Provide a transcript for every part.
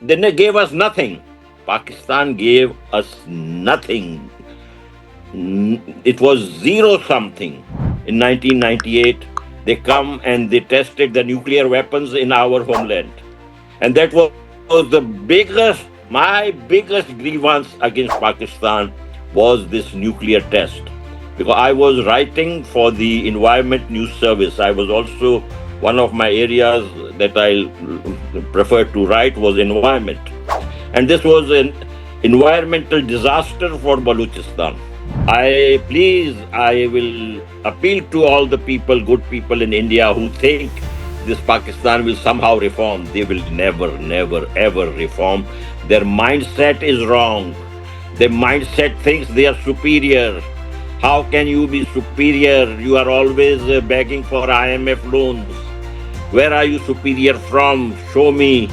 They gave us nothing. Pakistan gave us nothing. It was zero something. In 1998, they come and they tested the nuclear weapons in our homeland. And that was my biggest grievance against Pakistan was this nuclear test. Because I was writing for the Environment News Service. I was also one of my areas that I preferred to write was environment. And this was an environmental disaster for Balochistan. I will appeal to all the people, good people in India who think this Pakistan will somehow reform. They will never, never, ever reform. Their mindset is wrong. Their mindset thinks they are superior. How can you be superior? You are always begging for IMF loans. Where are you superior from? Show me.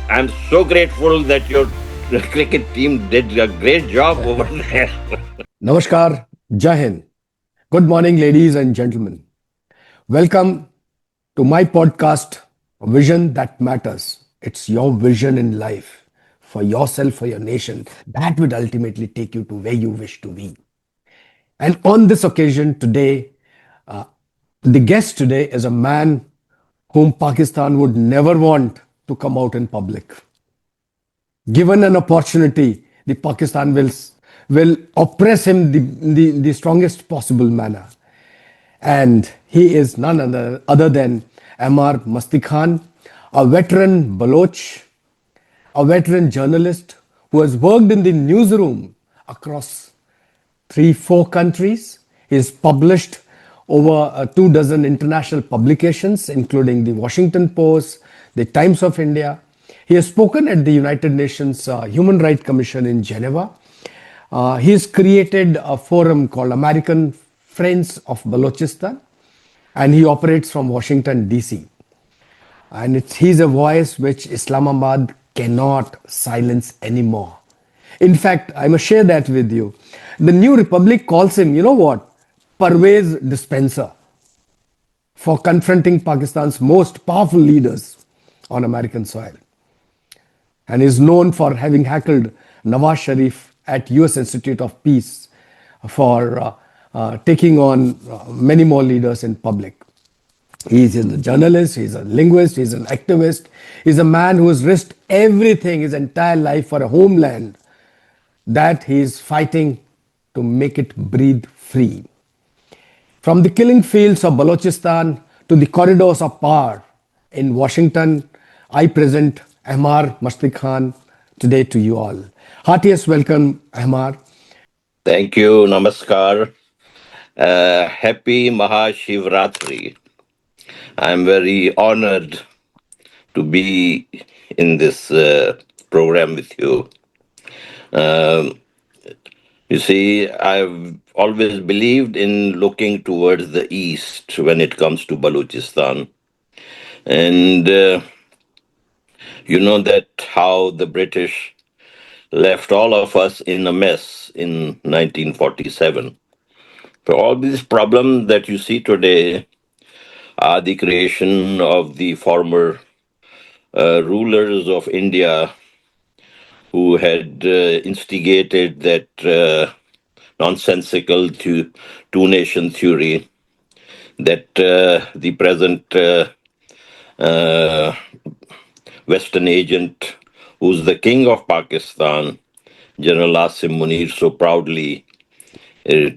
I'm so grateful that your cricket team did a great job over there. Namaskar, Jai Hind. Good morning, ladies and gentlemen. Welcome to my podcast, A Vision That Matters. It's your vision in life for yourself, for your nation. That would ultimately take you to where you wish to be. And on this occasion today, the guest today is a man whom Pakistan would never want to come out in public. Given an opportunity, the Pakistan will oppress him the strongest possible manner. And he is none other than Ahmar Mustikhan, a veteran Baloch, a veteran journalist who has worked in the newsroom across 3-4 countries. He has published over 24 international publications, including the Washington Post, the Times of India. He has spoken at the United Nations Human Rights Commission in Geneva. He has created a forum called American Friends of Balochistan, and he operates from Washington, D.C. And he's a voice which Islamabad cannot silence anymore. In fact, I must share that with you. The New Republic calls him, you know what, Pervez Dispenser, for confronting Pakistan's most powerful leaders on American soil. And is known for having heckled Nawaz Sharif at US Institute of Peace for taking on many more leaders in public. He's a journalist, he's a linguist, he's an activist. He's a man who has risked everything, his entire life, for a homeland that he's fighting to make it breathe free. From the killing fields of Balochistan to the corridors of power in Washington, I present Ahmar Mustikhan today to you all. Heartiest welcome, Ahmar. Thank you. Namaskar. Happy Mahashivratri. I'm very honored to be in this program with you. You see, I've always believed in looking towards the east when it comes to Balochistan. And you know that how the British left all of us in a mess in 1947. So all these problems that you see today are the creation of the former rulers of India who had instigated that nonsensical two-nation theory that the present uh, Western agent, who's the king of Pakistan, General Asim Munir, so proudly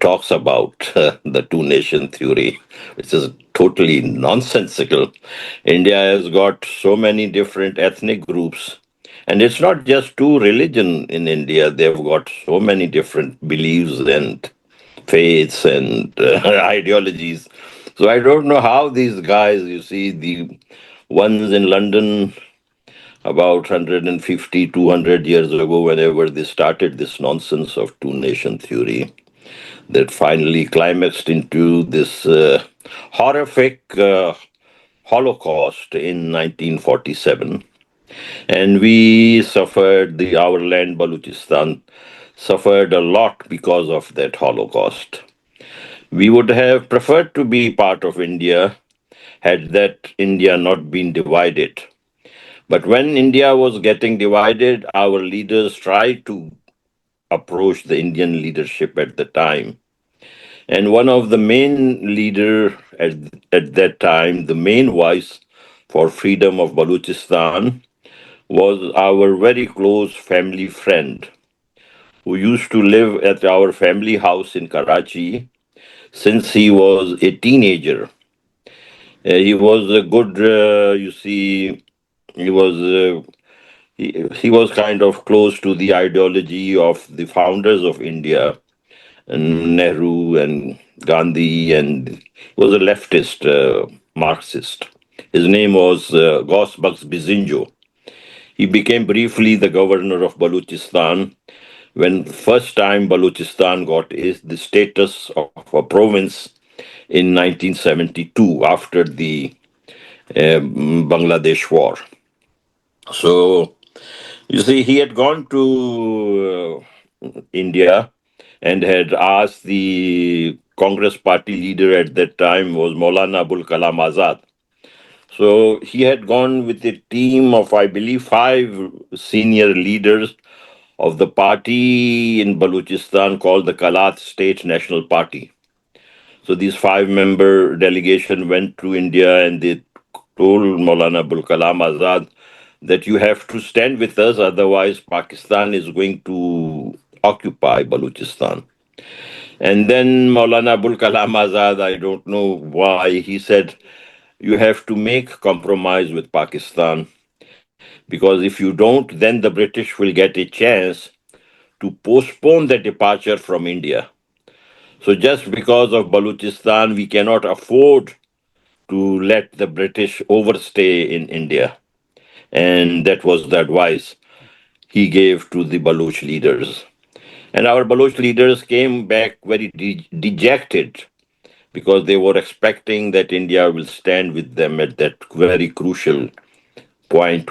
talks about the two-nation theory, which is totally nonsensical. India has got so many different ethnic groups, and it's not just two religion in India. They've got so many different beliefs and faiths and ideologies. So I don't know how these guys, you see, the ones in London about 150, 200 years ago, whenever they started this nonsense of two-nation theory, that finally climaxed into this horrific Holocaust in 1947. And we suffered, our land, Balochistan, suffered a lot because of that Holocaust. We would have preferred to be part of India had that India not been divided. But when India was getting divided, our leaders tried to approach the Indian leadership at the time. And one of the main leader at that time, the main voice for freedom of Balochistan, was our very close family friend who used to live at our family house in Karachi since he was a teenager. He was a good, he was he was kind of close to the ideology of the founders of India, and Nehru and Gandhi, and he was a leftist Marxist. His name was Gosbaks Bizinjo. He became briefly the governor of Balochistan when first time Balochistan got the status of a province in 1972 after the Bangladesh war. So you see, he had gone to India and had asked the Congress party leader at that time was Maulana Abul Kalam Azad. So he had gone with a team of, I believe, five senior leaders of the party in Balochistan called the Kalat State National Party. So these five-member delegation went to India and they told Maulana Abul Kalam Azad that you have to stand with us, otherwise Pakistan is going to occupy Balochistan. And then Maulana Abul Kalam Azad, I don't know why, he said, you have to make compromise with Pakistan because if you don't, then the British will get a chance to postpone the departure from India. So just because of Balochistan, we cannot afford to let the British overstay in India. And that was the advice he gave to the Baloch leaders. And our Baloch leaders came back very dejected because they were expecting that India will stand with them at that very crucial point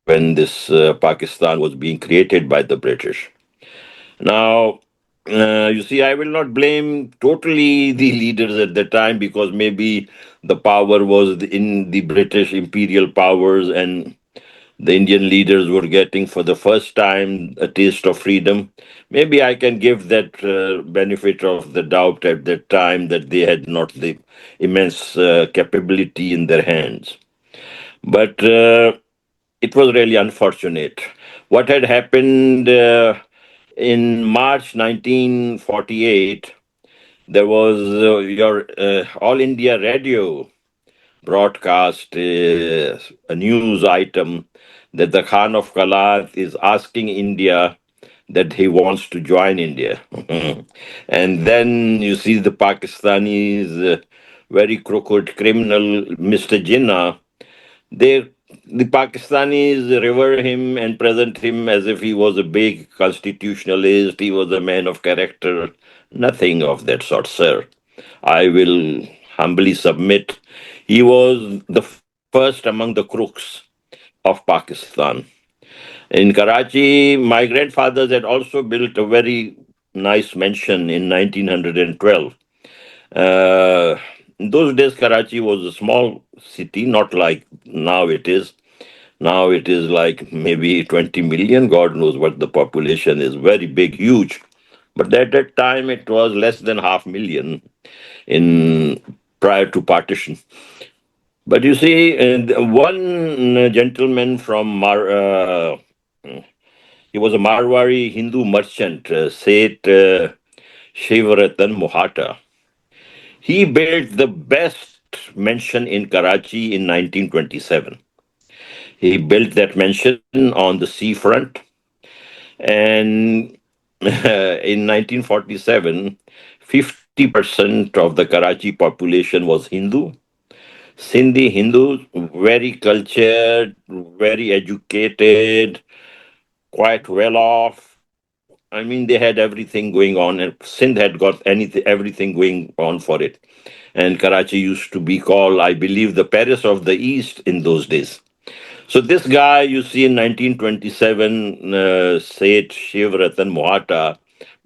when this Pakistan was being created by the British. Now, you see, I will not blame totally the leaders at the time because maybe the power was in the British imperial powers and the Indian leaders were getting for the first time a taste of freedom. Maybe I can give that benefit of the doubt at that time that they had not the immense capability in their hands. But it was really unfortunate. What had happened in March 1948, there was your All India Radio broadcast a news item that the Khan of Kalat is asking India that he wants to join India. And then you see the Pakistanis, very crooked criminal, Mr. Jinnah, they the Pakistanis revere him and present him as if he was a big constitutionalist, he was a man of character. Nothing of that sort, sir. I will humbly submit he was the first among the crooks of Pakistan. In Karachi, my grandfathers had also built a very nice mansion in 1912. Uh, in those days, Karachi was a small city, not like now it is. Now it is like maybe 20 million. God knows what the population is. Very big, huge. But at that time, it was less than half million in prior to partition. But you see, one gentleman from he was a Marwari Hindu merchant, Seth Shivratan Mohata. He built the best mansion in Karachi in 1927. He built that mansion on the seafront, and in 1947, 50% of the Karachi population was Hindu. Sindhi Hindus, very cultured, very educated, quite well off. I mean, they had everything going on, and Sindh had got everything going on for it. And Karachi used to be called, I believe, the Paris of the East in those days. So this guy you see in 1927, Seth Shivratan Mohata,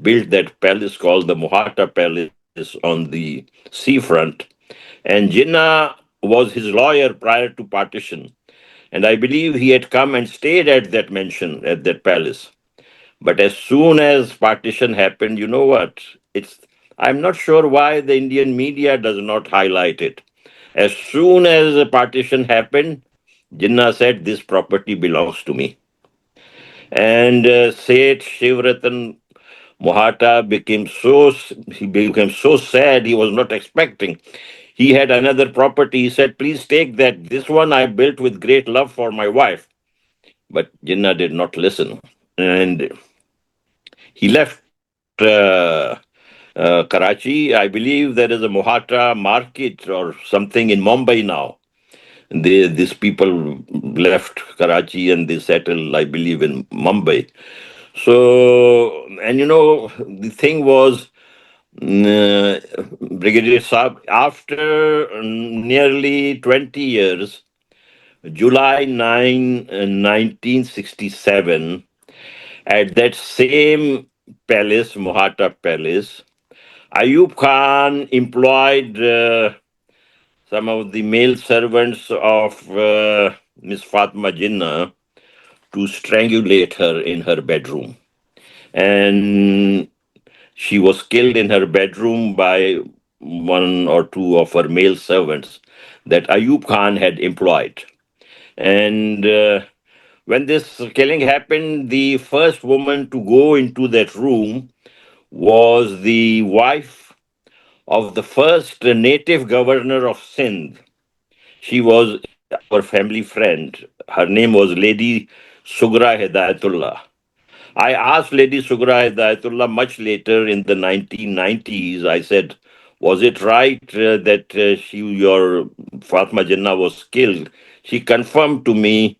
built that palace called the Mohata Palace on the seafront. And Jinnah was his lawyer prior to partition. And I believe he had come and stayed at that mansion, at that palace. But as soon as partition happened, you know what? It's I'm not sure why the Indian media does not highlight it. As soon as the partition happened, Jinnah said, "This property belongs to me." And Seth Shivratan Mohata he became so sad he was not expecting. He had another property. He said, "Please take that. This one I built with great love for my wife." But Jinnah did not listen. And he left Karachi. I believe there is a Mohata market or something in Mumbai now. These people left Karachi and they settled, I believe, in Mumbai. So, and the thing was, Brigadier Saab, after nearly 20 years, July 9, 1967, at that same palace, Mohata Palace, Ayub Khan employed some of the male servants of Miss Fatma Jinnah to strangulate her in her bedroom. And she was killed in her bedroom by one or two of her male servants that Ayub Khan had employed. And when this killing happened, the first woman to go into that room was the wife of the first native governor of Sindh. She was our family friend. Her name was Lady Sugra Hidayatullah. I asked Lady Sugra Hidayatullah much later in the 1990s. I said, "Was it right that your Fatma Jinnah was killed?" She confirmed to me,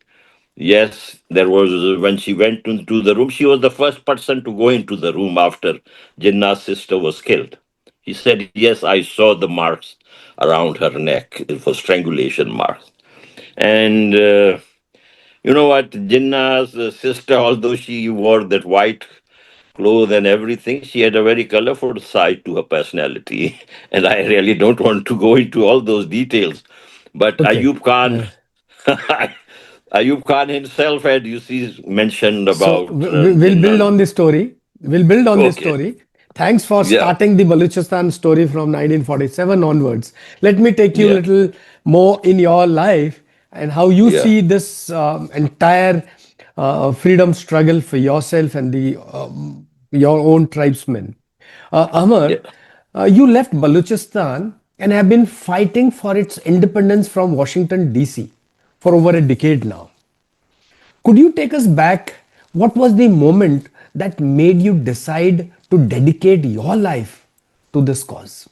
yes, there was, when she went into the room, she was the first person to go into the room after Jinnah's sister was killed. He said, "Yes, I saw the marks around her neck. It was strangulation marks." And you know what? Jinnah's sister, although she wore that white clothes and everything, she had a very colorful side to her personality. And I really don't want to go into all those details. But Okay. Ayub Khan himself had, you see, mentioned So about we'll build Jinnah. on this story. We'll build on this Okay. story. Thanks for Yeah. starting the Balochistan story from 1947 onwards. Let me take you a Yeah. little more in your life and how you Yeah. see this entire freedom struggle for yourself and the your own tribesmen. Ahmar, Yeah. you left Balochistan and have been fighting for its independence from Washington, D.C. for over a decade now. Could you take us back? What was the moment that made you decide to dedicate your life to this cause?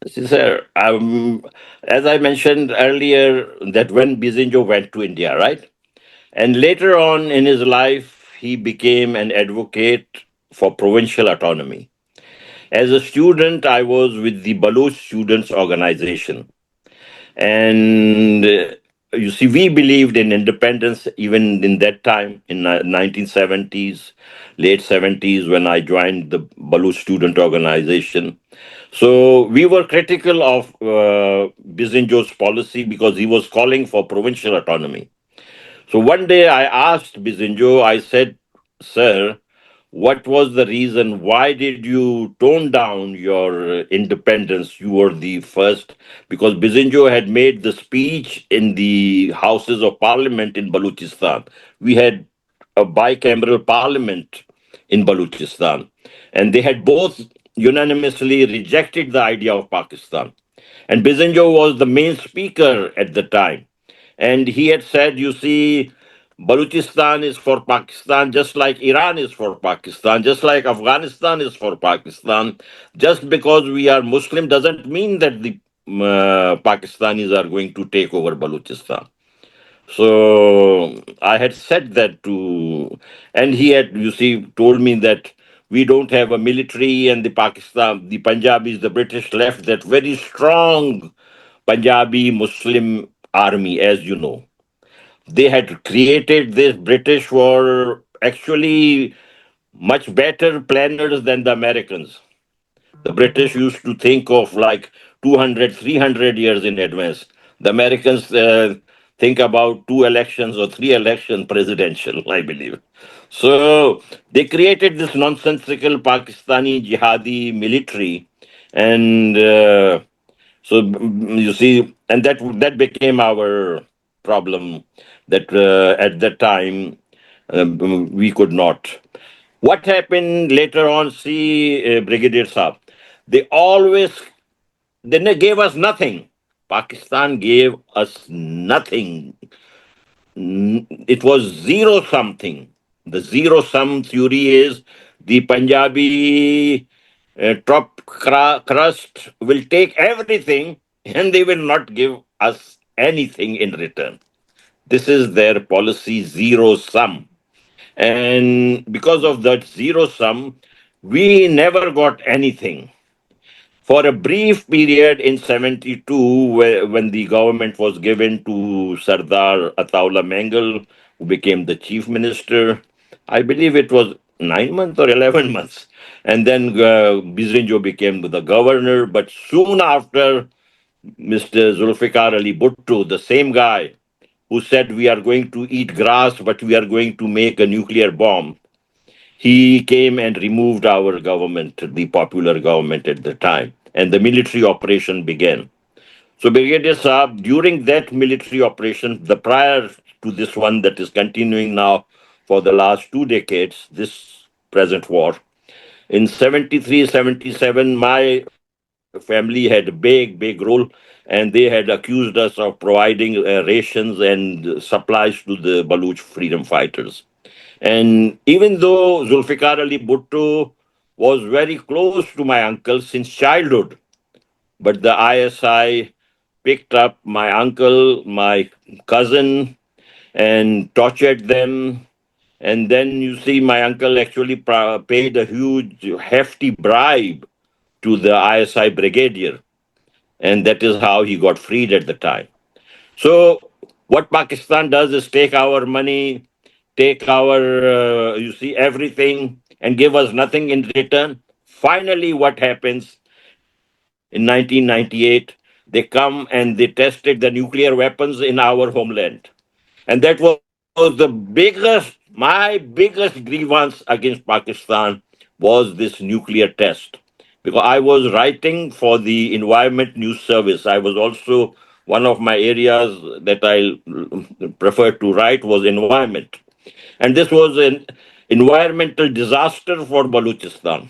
See, sir, as I mentioned earlier, that when Bizinjo went to India, right? And later on in his life, he became an advocate for provincial autonomy. As a student, I was with the Baloch Students Organization. And you see, we believed in independence even in that time, in 1970s, late 70s, when I joined the Baloch Student Organization. So we were critical of Bizinjo's policy because he was calling for provincial autonomy. So one day I asked Bizinjo, I said, "Sir, what was the reason? Why did you tone down your independence? You were the first." Because Bizinjo had made the speech in the Houses of Parliament in Balochistan. We had a bicameral parliament in Balochistan, and they had both unanimously rejected the idea of Pakistan. And Bizinjo was the main speaker at the time. And he had said, you see, Balochistan is for Pakistan, just like Iran is for Pakistan, just like Afghanistan is for Pakistan. Just because we are Muslim doesn't mean that the Pakistanis are going to take over Balochistan. So I had said that to, and he had, you see, told me that we don't have a military, and the Punjabis, the British left that very strong Punjabi Muslim army, as you know. They had created this. British were actually much better planners than the Americans. The British used to think of like 200, 300 years in advance. The Americans think about two elections or three elections presidential, I believe. So they created this nonsensical Pakistani jihadi military, and you see, and that became our problem. That at that time we could not. What happened later on? See, Brigadier Saab, they always gave us nothing. Pakistan gave us nothing. It was zero something. The zero sum theory is the Punjabi crust will take everything and they will not give us anything in return. This is their policy, zero sum. And because of that zero sum, we never got anything. For a brief period in 72, when the government was given to Sardar Ataullah Mengal, who became the chief minister, I believe it was 9 months or 11 months. And then Bizrinjo became the governor. But soon after, Mr. Zulfikar Ali Bhutto, the same guy who said we are going to eat grass, but we are going to make a nuclear bomb, he came and removed our government, the popular government at the time, and the military operation began. So, Brigadier Saab, during that military operation, the prior to this one that is continuing now for the last 2 decades, this present war, in 73, 77, my family had a big role, and they had accused us of providing rations and supplies to the Baluch freedom fighters. And even though Zulfikar Ali Bhutto was very close to my uncle since childhood, but the ISI picked up my uncle, my cousin, and tortured them. And then you see, my uncle actually paid a huge, hefty bribe to the ISI brigadier. And that is how he got freed at the time. So, what Pakistan does is take our money, take our, everything, and give us nothing in return. Finally, what happens in 1998? They come and they tested the nuclear weapons in our homeland. And that was my biggest grievance against Pakistan was this nuclear test. Because I was writing for the Environment News Service. I was also one of my areas that I preferred to write was environment. And this was an environmental disaster for Balochistan.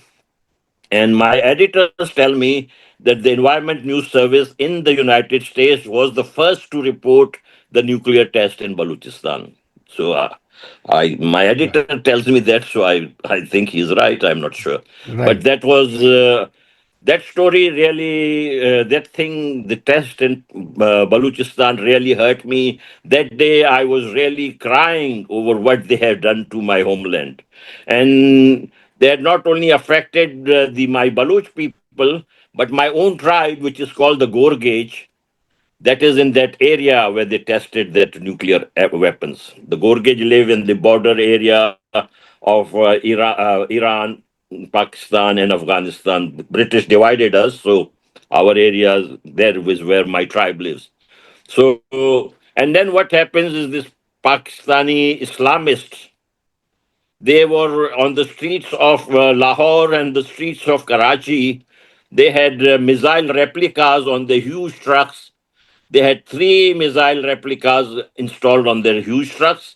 And my editors tell me that the Environment News Service in the United States was the first to report the nuclear test in Balochistan. So my editor tells me that, so I think he's right. I'm not sure. But Right. that story really, that thing, the test in Balochistan really hurt me. That day I was really crying over what they have done to my homeland. And they had not only affected my Baloch people, but my own tribe, which is called the Gorgage, that is in that area where they tested that nuclear weapons. The Gorgej live in the border area of Iran, Pakistan, and Afghanistan. The British divided us, so our area there is where my tribe lives. So, and then what happens is this Pakistani Islamists, they were on the streets of Lahore and the streets of Karachi. They had missile replicas on the huge trucks. They had three missile replicas installed on their huge trucks.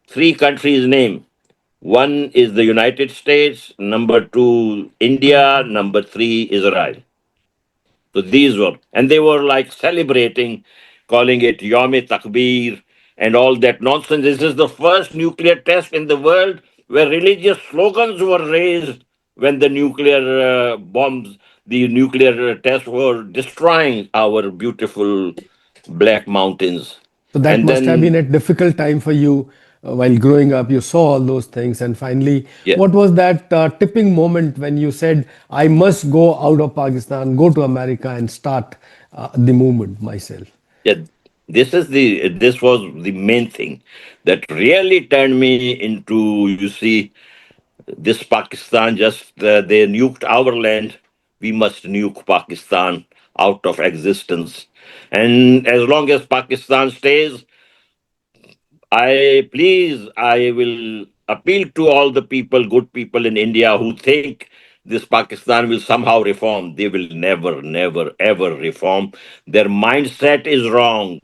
Three countries' name. One is the United States, number two, India, number three, Israel. So these were, and they were like celebrating, calling it Yom Takbir and all that nonsense. This is the first nuclear test in the world where religious slogans were raised when the nuclear bombs, the nuclear tests were destroying our beautiful black mountains. So that And must have been then, a difficult time for you while growing up. You saw all those things. And finally, yeah, what was that tipping moment when you said, I must go out of Pakistan, go to America and start the movement myself? yeah, this was the main thing that really turned me into, you see, this Pakistan just, they nuked our land. We must nuke Pakistan. out of existence. And as long as Pakistan stays, I will appeal to all the people, good people in India who think this Pakistan will somehow reform. They will never, never, ever reform. Their mindset is wrong.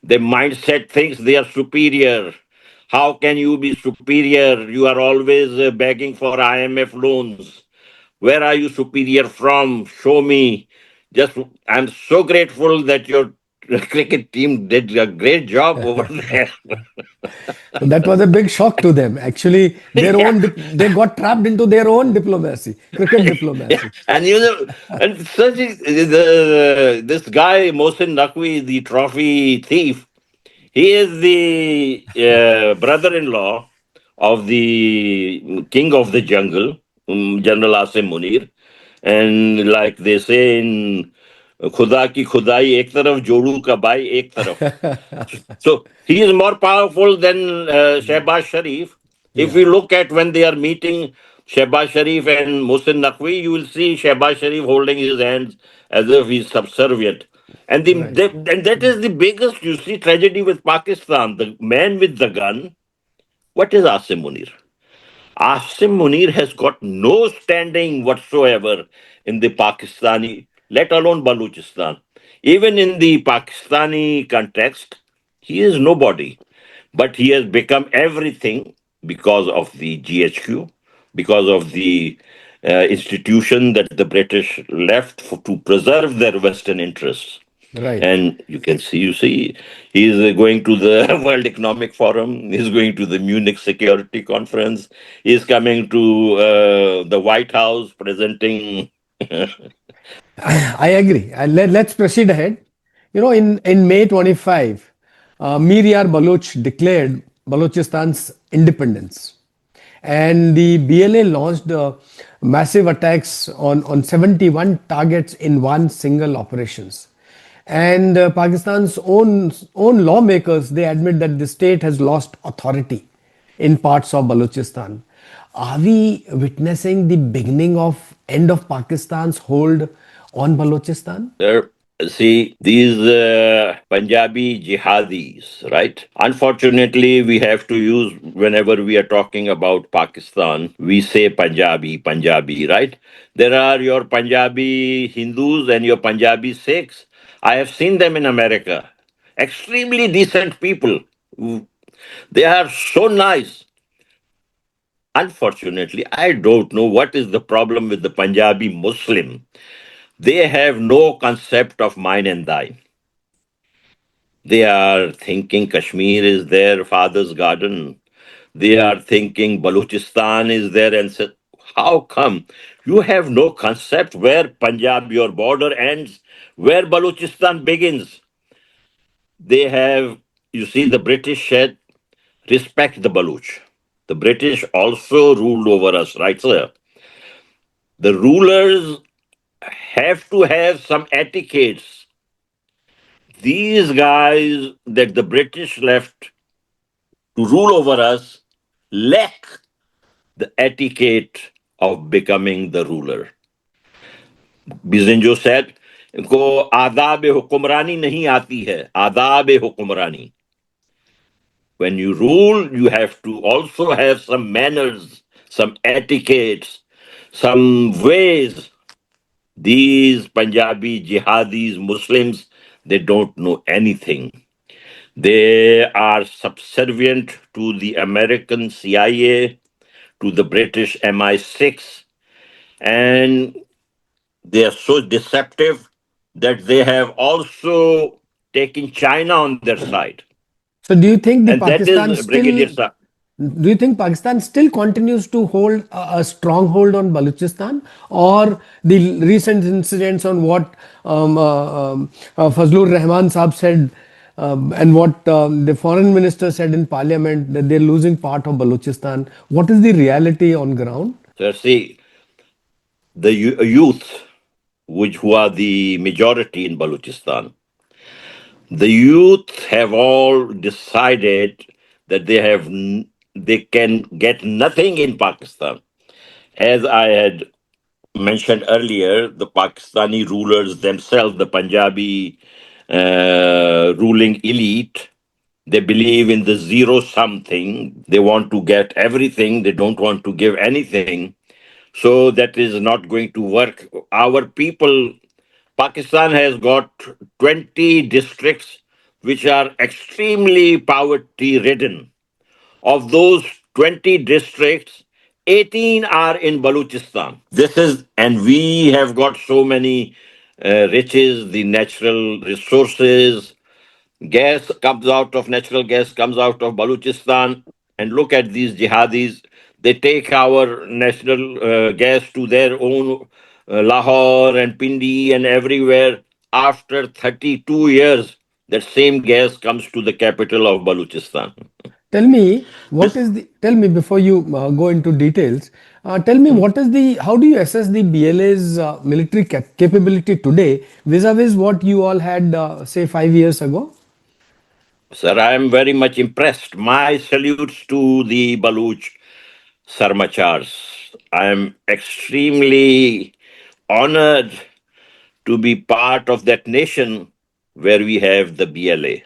Their mindset thinks they are superior. How can you be superior? You are always begging for IMF loans. Where are you superior from? Show me. Just, I'm so grateful that your cricket team did a great job over there. So that was a big shock to them. Actually, Yeah. they got trapped into their own diplomacy, cricket Yeah, diplomacy. and and this guy Mohsin Naqvi, the trophy thief, he is the brother-in-law of the king of the jungle, General Asim Munir, and like they say in "Khuda ki khudai ek taraf, jodu ka bhai ek taraf." So he is more powerful than Shehbaz Sharif. If Yeah, we look at when they are meeting Shehbaz Sharif and Mohsin Naqvi, you will see Shehbaz Sharif holding his hands as if he's subservient. right. And that is the biggest, you see, tragedy with Pakistan. The man with the gun, what is Asim Munir? Asim Munir has got no standing whatsoever in the Pakistani, let alone Balochistan. Even in the Pakistani context, he is nobody. But he has become everything because of the GHQ, because of the institution that the British left to preserve their Western interests. Right. And you see, he is going to the World Economic Forum. He's going to the Munich Security Conference. He's coming to the White House presenting. I agree. Let's proceed ahead. In May 25, Mir Baloch declared Balochistan's independence. And the BLA launched massive attacks on 71 targets in one single operations. And Pakistan's own lawmakers, they admit that the state has lost authority in parts of Balochistan. Are we witnessing the beginning of end of Pakistan's hold on Balochistan? There, see, these Punjabi jihadis, right? Unfortunately, we have to use, whenever we are talking about Pakistan, we say Punjabi, Punjabi, right? There are your Punjabi Hindus and your Punjabi Sikhs. I have seen them in America. Extremely decent people. They are so nice. Unfortunately, I don't know what is the problem with the Punjabi Muslim. They have no concept of mine and thine. They are thinking Kashmir is their father's garden. They are thinking Balochistan is there and said, how come you have no concept where Punjab, your border ends, where Balochistan begins? They have, you see, the British said, respect the Baloch. The British also ruled over us, right, sir? The rulers have to have some etiquettes. These guys that the British left to rule over us lack the etiquette of becoming the ruler. Bizenjo said, इनको आदाब हुक्मरानी नहीं आती है आदाब हुक्मरानी. When you rule, you have to also have some manners, some etiquettes, some ways. These Punjabi jihadis, Muslims, they don't know anything. They are subservient to the American CIA, to the British MI6, and they are so deceptive that they have also taken China on their side. So And that is Brigadier Sir. do you think Pakistan still continues to hold a stronghold on Balochistan, or the recent incidents on what Fazlur Rahman Saab said, and what the foreign minister said in parliament, that they're losing part of Balochistan? What is the reality on ground? So see, the youth, which who are the majority in Balochistan, the youth have all decided that they can get nothing in Pakistan. As I had mentioned earlier, the Pakistani rulers themselves, the Punjabi ruling elite, they believe in the zero sum thing. They want to get everything, they don't want to give anything. So that is not going to work. Our people, Pakistan has got 20 districts which are extremely poverty ridden. Of those 20 districts, 18 are in Balochistan. And we have got so many riches, the natural resources, natural gas comes out of Balochistan. And look at these jihadis. They take our national gas to their own Lahore and Pindi and everywhere. After 32 years, that same gas comes to the capital of Balochistan. Tell me what This is the. Tell me before you go into details. Tell me what is the. How do you assess the BLA's military capability today vis-a-vis what you all had, say, 5 years ago? Sir, I am very much impressed. My salutes to the Baloch Sarmachars. I am extremely honored to be part of that nation where we have the BLA.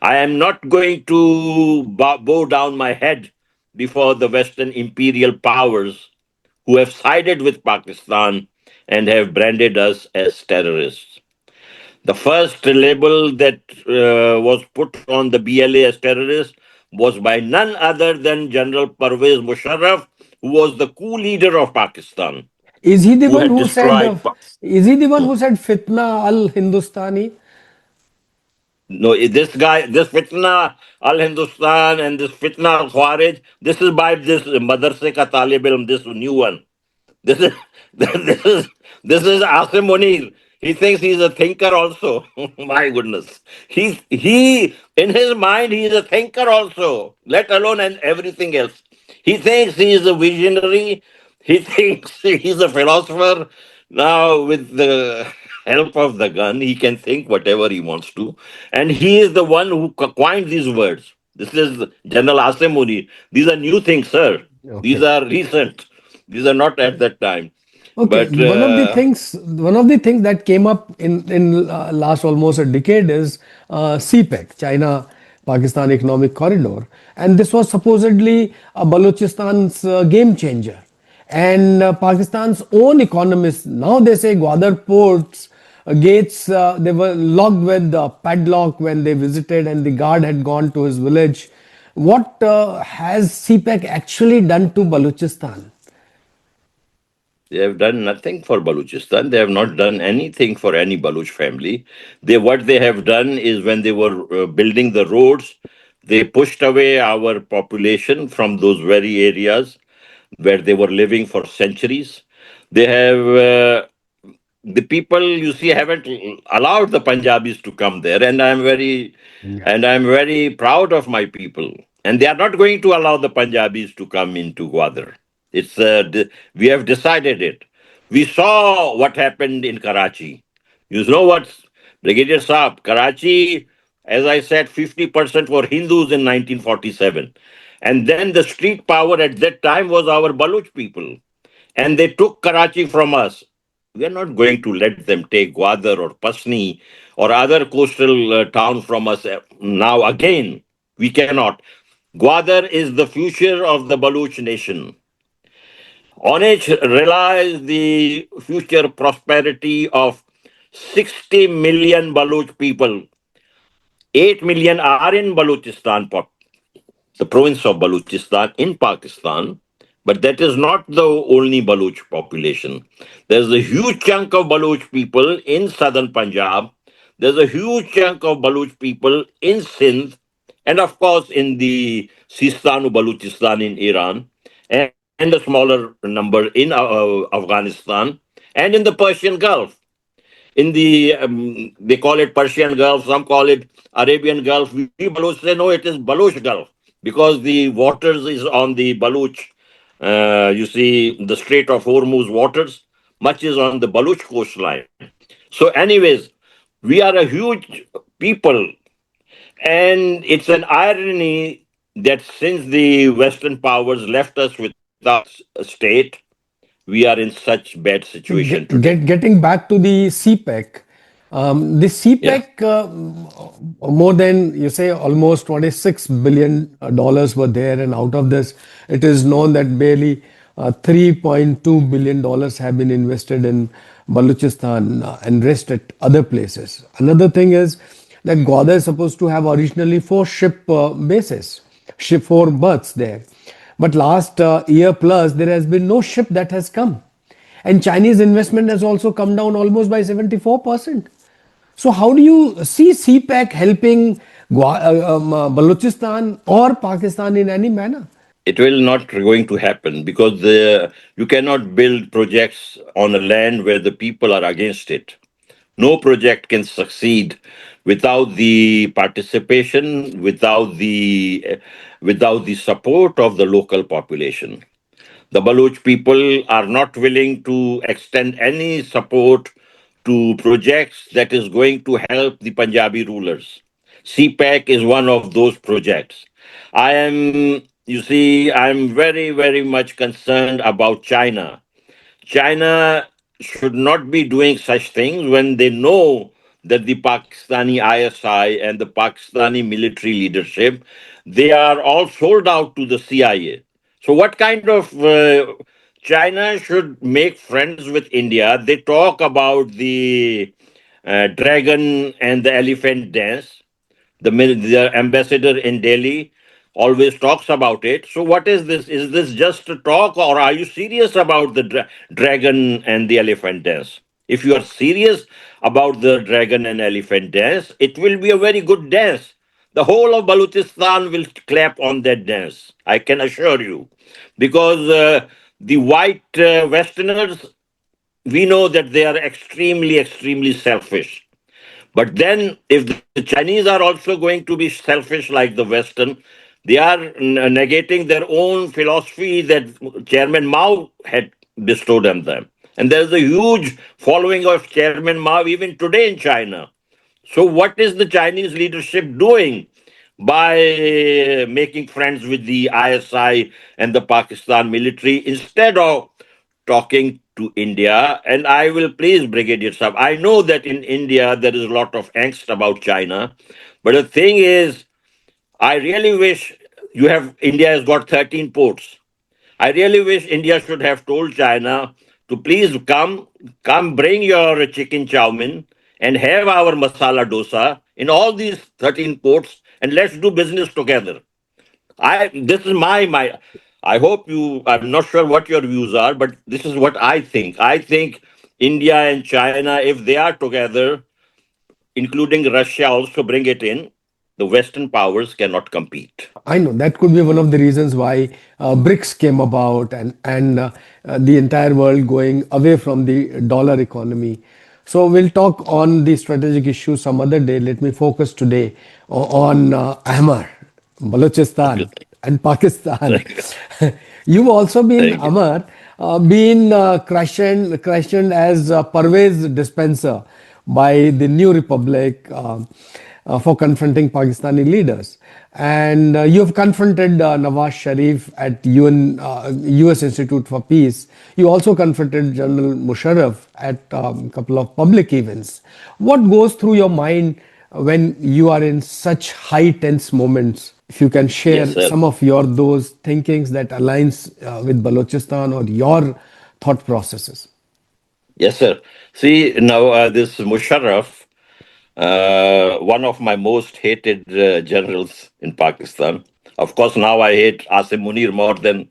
I am not going to bow down my head before the Western imperial powers who have sided with Pakistan and have branded us as terrorists. The first label that was put on the BLA as terrorist was by none other than General Pervez Musharraf, who was the coup leader of Pakistan, Is he the who one had who said? destroyed. Is he the one who said "Fitna al Hindustani"? No, this guy, this Fitna al Hindustan and this Fitna al Khawarij, this is by this Madrasa ka Talib Ilm, this new one. This is this is this is Asim Munir. He thinks he's a thinker also. My goodness. He in his mind he is a thinker also, let alone and everything else. He thinks he is a visionary. He thinks he's a philosopher. Now with the help of the gun, he can think whatever he wants to. And he is the one who coined these words. This is General Asim Munir. These are new things, sir. These Okay. are recent. These are not at that time. Okay, But one of the things that came up in last almost a decade is CPEC, China Pakistan Economic Corridor, and this was supposedly Balochistan's game changer. And Pakistan's own economists now they say Gwadar ports gates they were locked with padlock when they visited, and the guard had gone to his village. What has CPEC actually done to Balochistan? they have done nothing for Balochistan. They have not done anything for any Baloch family. What they have done is when they were building the roads, they pushed away our population from those very areas where they were living for centuries. They have the people you see haven't allowed the Punjabis to come there, and I'm very proud of my people. And they are not going to allow the Punjabis to come into Gwadar. We have decided it. We saw what happened in Karachi. You know what, Brigadier Saab, Karachi, as I said, 50% were Hindus in 1947. And then the street power at that time was our Baloch people, and they took Karachi from us. We are not going to let them take Gwadar or Pasni or other coastal towns from us now again. We cannot. Gwadar is the future of the Baloch nation. On it relies the future prosperity of 60 million Baloch people. 8 million are in Balochistan, the province of Balochistan in Pakistan, but that is not the only Baloch population. There's a huge chunk of Baloch people in southern Punjab. There's a huge chunk of Baloch people in Sindh, and of course in the Sistan Balochistan in Iran, and a smaller number in Afghanistan, and in the Persian Gulf. They call it Persian Gulf, some call it Arabian Gulf. We Baloch say no, it is Baloch Gulf because the waters is on the Baloch. You see the Strait of Hormuz waters, much is on the Baloch coastline. So, anyways, we are a huge people, and it's an irony that since the Western powers left us without a state, we are in such bad situation today. Getting back to the CPEC, the Yeah. CPEC, more than you say almost $26 billion were there, and out of this, it is known that barely $3.2 billion have been invested in Balochistan and rest at other places. Another thing is that Gwadar is supposed to have originally four ship bases, ship four berths there, but last year plus there has been no ship that has come. And Chinese investment has also come down almost by 74%. So, how do you see CPEC helping Balochistan or Pakistan in any manner? It will not going to happen because you cannot build projects on a land where the people are against it. No project can succeed without the participation, without the support of the local population. The Baloch people are not willing to extend any support to projects that is going to help the Punjabi rulers. CPEC is one of those projects. I'm very, very much concerned about China. China should not be doing such things when they know that the Pakistani ISI and the Pakistani military leadership, they are all sold out to the CIA. So what kind of China should make friends with India? They talk about the dragon and the elephant dance. The ambassador in Delhi always talks about it. So, what is this? Is this just a talk, or are you serious about the dragon and the elephant dance? If you are serious about the dragon and elephant dance, it will be a very good dance. The whole of Balochistan will clap on that dance. I can assure you, because the white Westerners, we know that they are extremely, extremely selfish. But then, if the Chinese are also going to be selfish like the Western, they are negating their own philosophy that Chairman Mao had bestowed on them. And there's a huge following of Chairman Mao even today in China. So, what is the Chinese leadership doing by making friends with the ISI and the Pakistan military instead of talking to India? And I will please, Brigadier Sahab, I know that in India there is a lot of angst about China, but the thing is, I really wish India has got 13 ports. I really wish India should have told China to please come bring your chicken chow mein and have our masala dosa in all these 13 ports and let's do business together. This is my I hope you I'm not sure what your views are, but this is what I think. I think India and China, if they are together, including Russia also bring it in, the Western powers cannot compete. I know that could be one of the reasons why BRICS came about, and the entire world going away from the dollar economy. So we'll talk on the strategic issues some other day. Let me focus today on Ahmar, Balochistan, and Pakistan. You've also been Thank you. Amar, been questioned as Pervez Dispenser by the New Republic for confronting Pakistani leaders. And you have confronted Nawaz Sharif at US Institute for Peace. You also confronted General Musharraf at a couple of public events. What goes through your mind when you are in such high tense moments? If you can Yes, share sir. some of your those thinkings that aligns with Balochistan or your thought processes. Yes, sir. See, now this Musharraf, one of my most hated generals in Pakistan. Of course, now I hate Asim Munir more than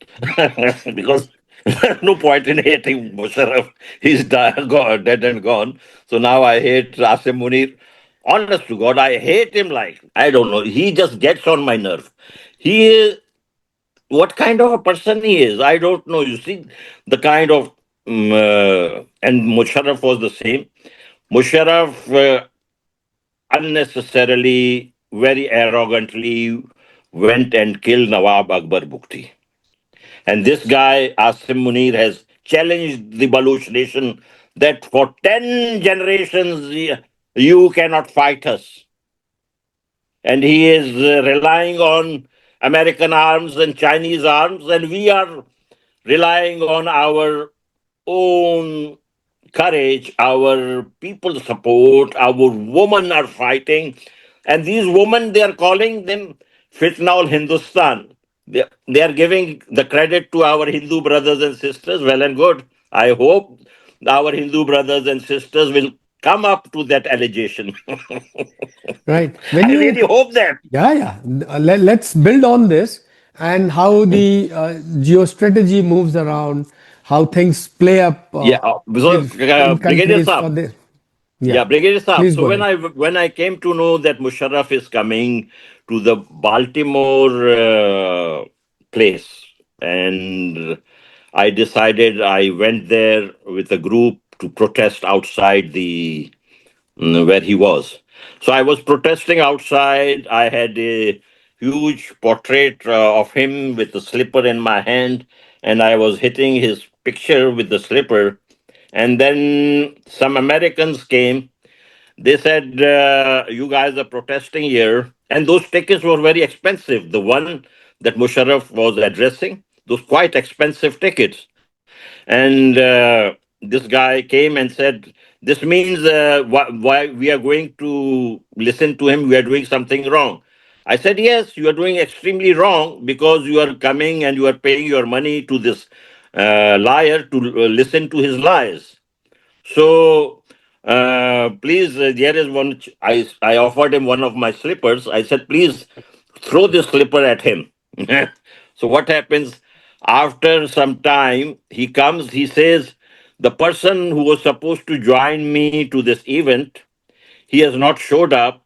because there's no point in hating Musharraf. He's dead and gone. So now I hate Asim Munir. Honest to God, I hate him like I don't know. He just gets on my nerve. He is what kind of a person he is. I don't know. You see, the kind of and Musharraf was the same. Musharraf unnecessarily, very arrogantly went and killed Nawab Akbar Bukti. And this guy, Asim Munir, has challenged the Baloch nation that for 10 generations you cannot fight us. And he is relying on American arms and Chinese arms, and we are relying on our own courage, our people support, our women are fighting. And these women, they are calling them Fitnaul Hindustan. They are giving the credit to our Hindu brothers and sisters. Well and good. I hope our Hindu brothers and sisters will come up to that allegation. Right. When I really you, hope that. yeah, yeah. Let's build on this and how the geostrategy moves around, how things play up Yeah. So, in Brigadier countries Saab, for this. Yeah. yeah, Brigadier Saab. Please So go ahead. when I came to know that Musharraf is coming to the Baltimore place, and I decided I went there with a group to protest outside the where he was. So I was protesting outside. I had a huge portrait of him with the slipper in my hand, and I was hitting his picture with the slipper. And then some Americans came. They said, "You guys are protesting here," and those tickets were very expensive. The one that Musharraf was addressing, those quite expensive tickets. And this guy came and said, "This means why we are going to listen to him, we are doing something wrong." I said, "Yes, you are doing extremely wrong because you are coming and you are paying your money to this liar to listen to his lies. So please, there is one. I offered him one of my slippers. I said, please throw this slipper at him." So what happens after some time? He comes. He says, "The person who was supposed to join me to this event, he has not showed up.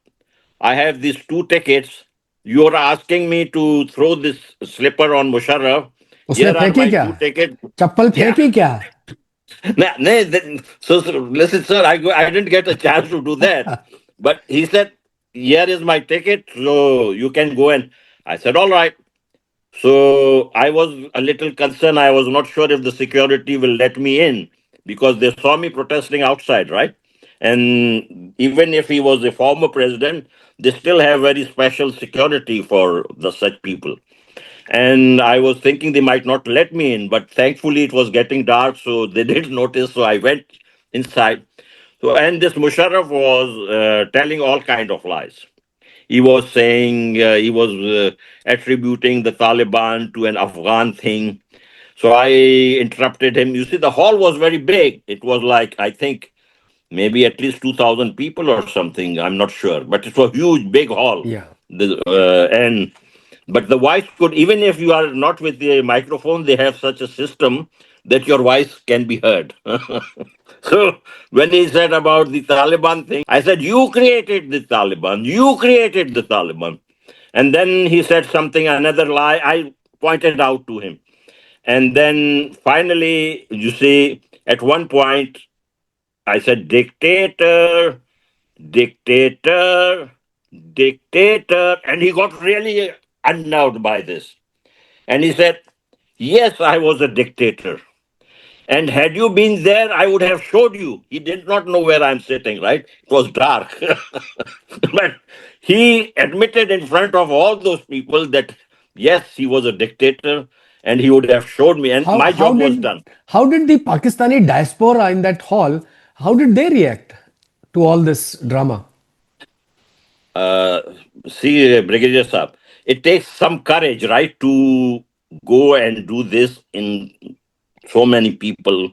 I have these two tickets. You are asking me to throw this slipper on Musharraf. उसने Here are फेंकी my क्या? two tickets." चप्पल Yeah. फेंकी क्या? No, no, so listen, sir, I didn't get a chance to do that. But he said, "Here is my ticket, so you can go." And I said, "All right." So I was a little concerned. I was not sure if the security will let me in because they saw me protesting outside, right? And even if he was a former president, they still have very special security for the such people. And I was thinking they might not let me in, but thankfully it was getting dark, so they did notice. So I went inside. So and this Musharraf was telling all kind of lies. He was saying he was attributing the Taliban to an Afghan thing. So I interrupted him. You see, the hall was very big. It was like, I think, maybe at least 2,000 people or something. I'm not sure, but it was a huge, big hall. Yeah. And but the voice could, even if you are not with the microphone, they have such a system that your voice can be heard. So when he said about the Taliban thing, I said, "You created the Taliban. You created the Taliban." And then he said something, another lie. I pointed out to him. And then finally, you see, at one point, I said, "Dictator, dictator, dictator." And he got really unnerved by this. And he said, "Yes, I was a dictator. And had you been there, I would have showed you." He did not know where I'm sitting, right? It was dark. But he admitted in front of all those people that, yes, he was a dictator and he would have showed me, and How my how job was did done. how did the Pakistani diaspora in that hall, how did they react to all this drama? Uh, See, Brigadier Saab, it takes some courage, right, to go and do this in so many people.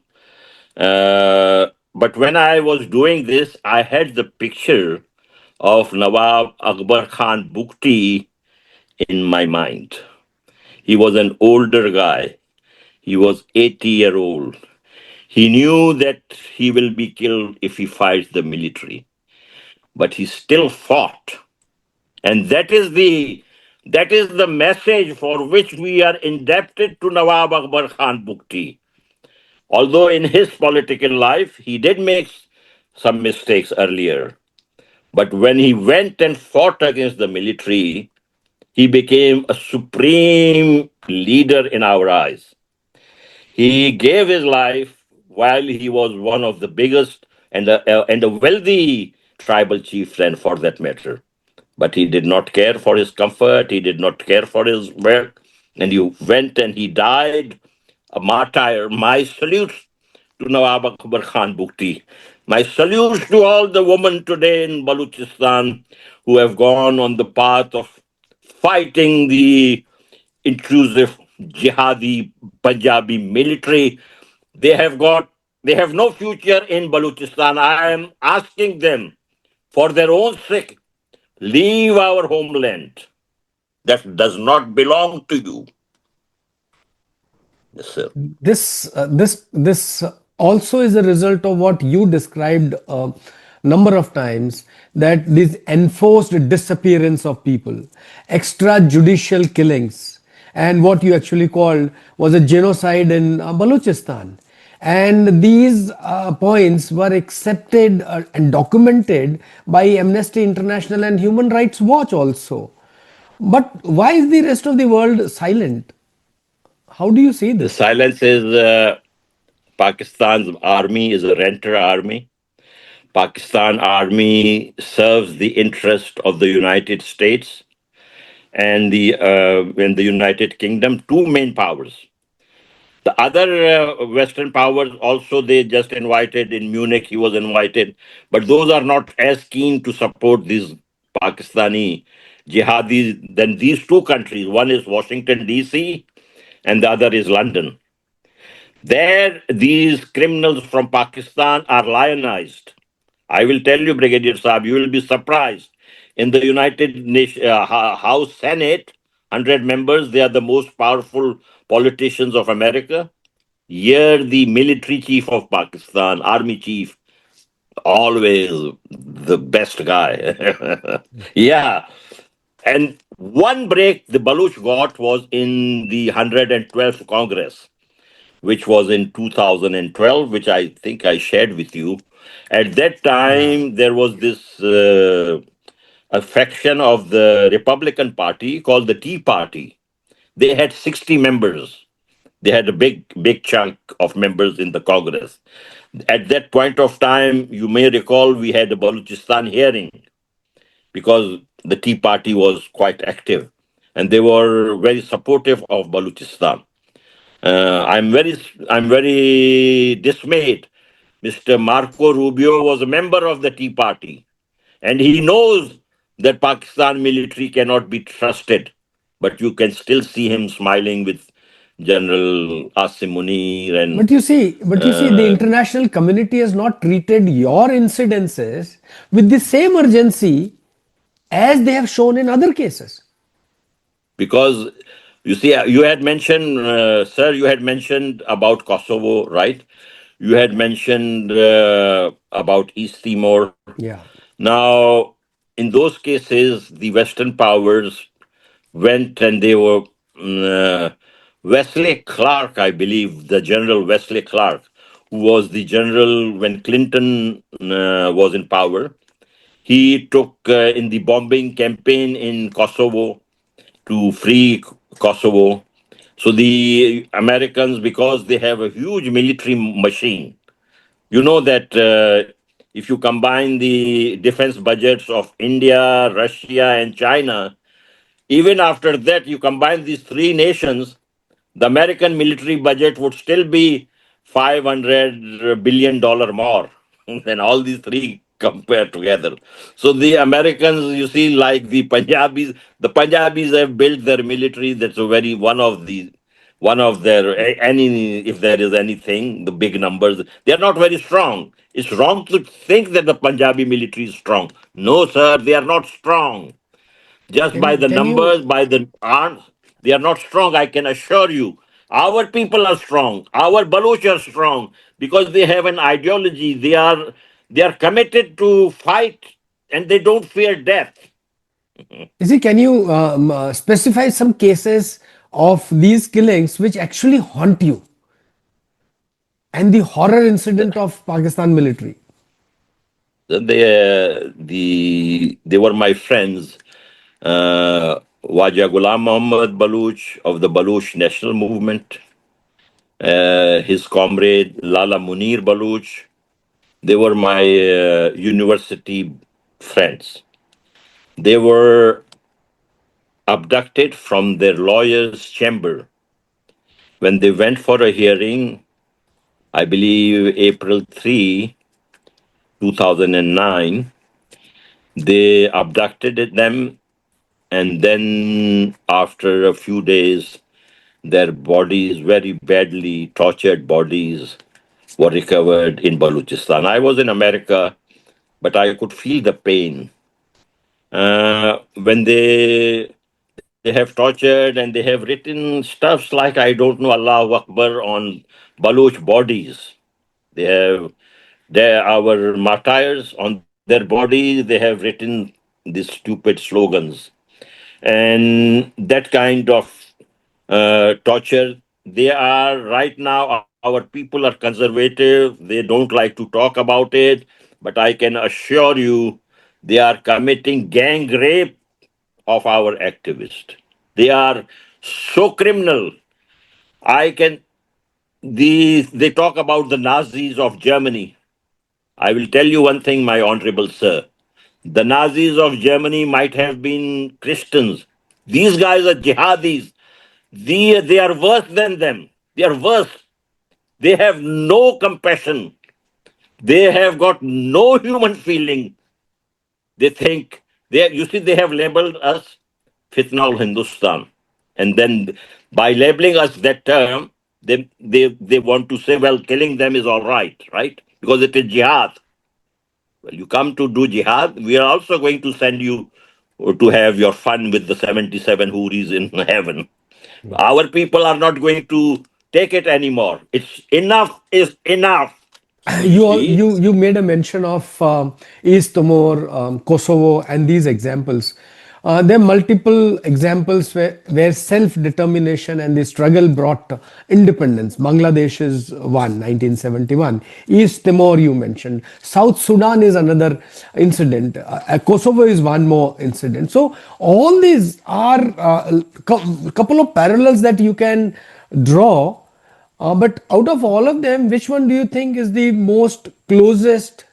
But when I was doing this, I had the picture of Nawab Akbar Khan Bukti in my mind. He was an older guy. He was 80-year-old. He knew that he will be killed if he fights the military, but he still fought. And that is the message for which we are indebted to Nawab Akbar Khan Bukti. Although in his political life he did make some mistakes earlier, but when he went and fought against the military, he became a supreme leader in our eyes. He gave his life while he was one of the biggest and a wealthy tribal chieftain for that matter. But he did not care for his comfort, he did not care for his wealth, and he went and he died a martyr. My salute to Nawab Akbar Khan Bukti. My salute to all the women today in Balochistan who have gone on the path of fighting the intrusive jihadi Punjabi military. They have got they have no future in Balochistan. I am asking them for their own sake, leave our homeland. That does not belong to you. Yes, sir. This also is a result of what you described a number of times, that this enforced disappearance of people, extrajudicial killings, and what you actually called was a genocide in Balochistan. And these points were accepted and documented by Amnesty International and Human Rights Watch also. But why is the rest of the world silent? How do you see The this? silence is Pakistan's army is a renter army. Pakistan army serves the interest of the United States and the United Kingdom, two main powers. The other Western powers also they just invited in Munich. He was invited, but those are not as keen to support these Pakistani jihadis than these two countries. One is Washington D.C. and the other is London. There, these criminals from Pakistan are lionized. I will tell you, Brigadier Saab, you will be surprised. In the House Senate, 100 members, they are the most powerful politicians of America. Here, the military chief of Pakistan, army chief, always the best guy. Yeah. And one break the Baloch got was in the 112th Congress, which was in 2012, which I think I shared with you. At that Yeah. time, there was this a faction of the Republican Party called the Tea Party. They had 60 members. They had a big chunk of members in the Congress. At that point of time, you may recall we had a Balochistan hearing because the Tea Party was quite active and they were very supportive of Balochistan. I'm very dismayed. Mr. Marco Rubio was a member of the Tea Party, and he knows that Pakistan military cannot be trusted. But you can still see him smiling with General Asim Munir and But you see, the international community has not treated your incidences with the same urgency as they have shown in other cases. because you see, you had mentioned, sir, you had mentioned about Kosovo, right? You had mentioned about East Timor. Yeah. Now, in those cases, the Western powers went and they were Wesley Clark, I believe, the General Wesley Clark, who was the general when Clinton was in power. He took in the bombing campaign in Kosovo to free Kosovo. So the Americans, because they have a huge military machine, you know that if you combine the defense budgets of India, Russia, and China, even after that, you combine these three nations, the American military budget would still be $500 billion more than all these three compared together. So the Americans, you see, like the Punjabis have built their military. That's a very one of their any if there is anything, the big numbers. They are not very strong. It's wrong to think that the Punjabi military is strong. No, sir, they are not strong just by the Can you numbers, by the arms. They are not strong, I can assure you. Our people are strong. Our Baloch are strong because they have an ideology. They are committed to fight and they don't fear death. can you specify some cases of these killings which actually haunt you and the horror incident of Pakistan military? They were my friends. Waja Ghulam Muhammad Baloch of the Baloch National Movement, his comrade Lala Munir Baloch. They were my university friends. They were abducted from their lawyer's chamber when they went for a hearing. I believe April 3, 2009, they abducted them, and then after a few days, their bodies, very badly tortured bodies, were recovered in Balochistan. I was in America, but I could feel the pain. When they have tortured and they have written stuffs like I don't know Allahu Akbar on Baloch bodies. They have our martyrs on their bodies. They have written these stupid slogans, and that kind of torture. They are right now. Our people are conservative. They don't like to talk about it, but I can assure you, they are committing gang rape of our activists. They are so criminal. I can. They talk about the Nazis of Germany. I will tell you one thing, my honorable sir. The Nazis of Germany might have been Christians. These guys are jihadis. They are worse than them. They are worse. They have no compassion. They have got no human feeling. They think you see, they have labeled us Fitna ul Hindustan. And then by labeling us that term, they want to say, well, killing them is all right, right? Because it is jihad. Well, you come to do jihad, we are also going to send you to have your fun with the 77 Houris in heaven. Our people are not going to take it anymore. It's enough is enough. So you see, You made a mention of East Timor, Kosovo, and these examples. There are multiple examples where self-determination and the struggle brought independence. Bangladesh is one, 1971. East Timor you mentioned. South Sudan is another incident. Kosovo is one more incident. So all these are couple of parallels that you can draw, but out of all of them, which one do you think is the most closest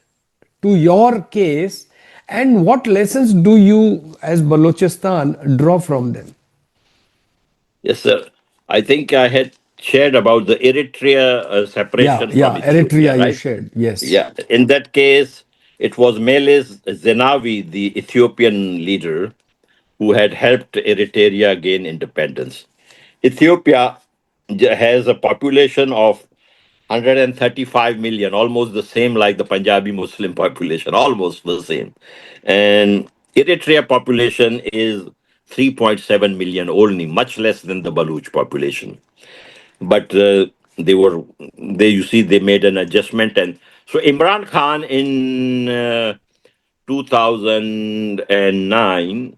to your case, and what lessons do you, as Balochistan, draw from them? yes, sir. I think I had shared about the Eritrea Yeah, separation from yeah, Ethiopia, Eritrea you right? shared. Yes. Yeah. In that case, it was Meles Zenawi, the Ethiopian leader, who had helped Eritrea gain independence. Ethiopia has a population of 135 million, almost the same like the Punjabi Muslim population, almost the same. And Eritrea population is 3.7 million only, much less than the Baluch population. But you see, they made an adjustment. And so Imran Khan in 2009,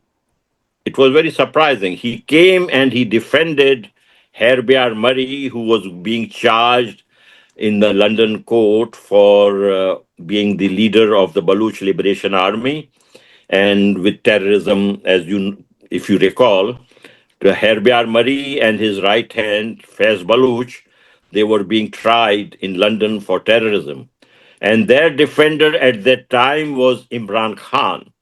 it was very surprising. He came and he defended Herbiar Murray, who was being charged in the London court for being the leader of the Baluch Liberation Army and with terrorism, if you recall, to Herbiar Murray and his right hand, Faiz Baluch, they were being tried in London for terrorism. And their defender at that time was Imran Khan.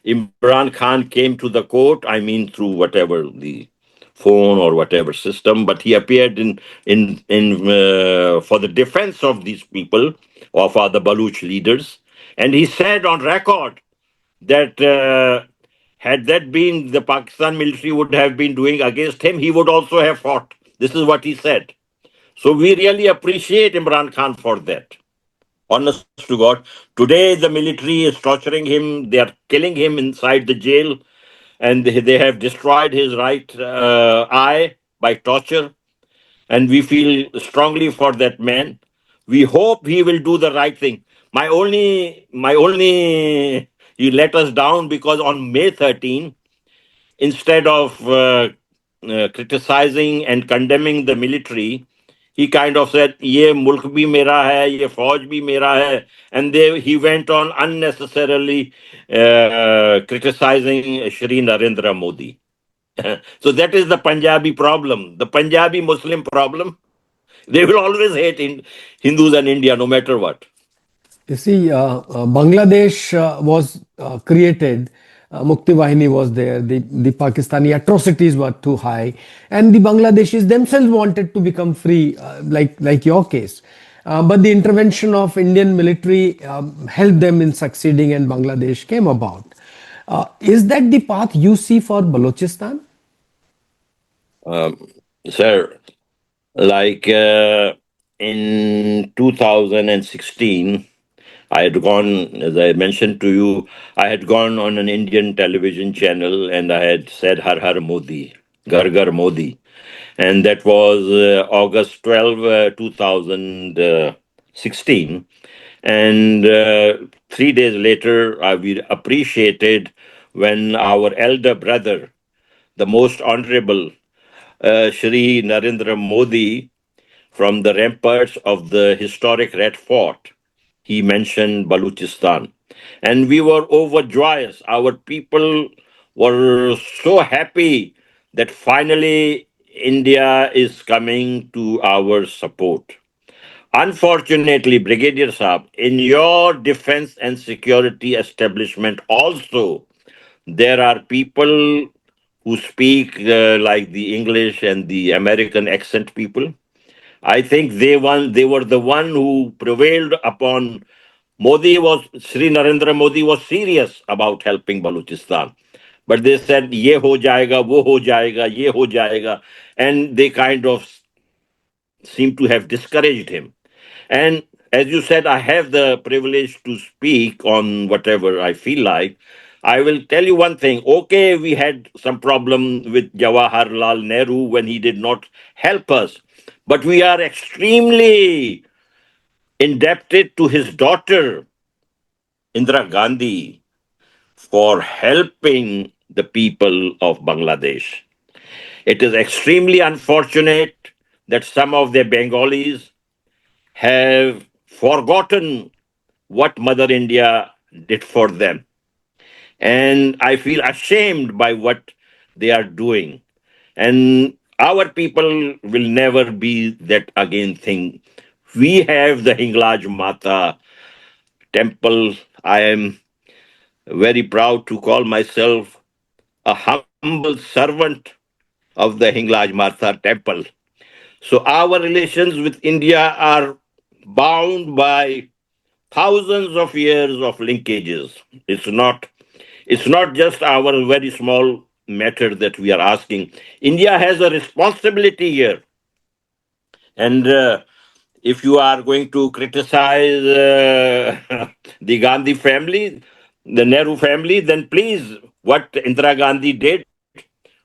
Imran Khan came to the court, I mean, through whatever the phone or whatever system, but he appeared in for the defense of these people, of the Baluch leaders, and he said on record that had that been the Pakistan military would have been doing against him, he would also have fought. This is what he said. So we really appreciate Imran Khan for that. Honest to God, today the military is torturing him. They are killing him inside the jail, and they have destroyed his right eye by torture. And we feel strongly for that man. We hope he will do the right thing. My only, he let us down because on May 13, instead of criticizing and condemning the military, he kind of said, "Ye mulk bhi mera hai, ye fauj bhi mera hai," and he went on unnecessarily criticizing Shri Narendra Modi. So that is the Punjabi problem, the Punjabi Muslim problem. They will always hate Hindus and India, no matter what. You see, Bangladesh was created. Mukti Wahini was there. The Pakistani atrocities were too high, and the Bangladeshis themselves wanted to become free, like your case. but the intervention of Indian military helped them in succeeding, and Bangladesh came about. Is that the path you see for Balochistan? Um, Sir, like in 2016, I had gone, as I mentioned to you, I had gone on an Indian television channel and I had said Har Har Modi, Gar Gar Modi. And that was August 12, 2016. And 3 days later, we appreciated when our elder brother, the most honorable Shri Narendra Modi, from the ramparts of the historic Red Fort, he mentioned Balochistan. And we were overjoyed. Our people were so happy that finally India is coming to our support. Unfortunately, Brigadier Saab, in your defense and security establishment also, there are people who speak like the English and the American accent people. I think they were the one who prevailed upon Sri Narendra Modi was serious about helping Balochistan. But they said, ye ho jayega, wo ho jayega, ye ho jayega. And they kind of seem to have discouraged him. And as you said, I have the privilege to speak on whatever I feel like. I will tell you one thing. Okay, we had some problem with Jawaharlal Nehru when he did not help us, but we are extremely indebted to his daughter, Indira Gandhi, for helping the people of Bangladesh. It is extremely unfortunate that some of the Bengalis have forgotten what Mother India did for them. And I feel ashamed by what they are doing. And our people will never be that again thing. We have the Hinglaj Mata temple. I am very proud to call myself a humble servant of the Hinglaj Mata temple. So our relations with India are bound by thousands of years of linkages. It's not just our very small matter that we are asking. India has a responsibility here. And if you are going to criticize the Gandhi family, the Nehru family, then please, what Indira Gandhi did,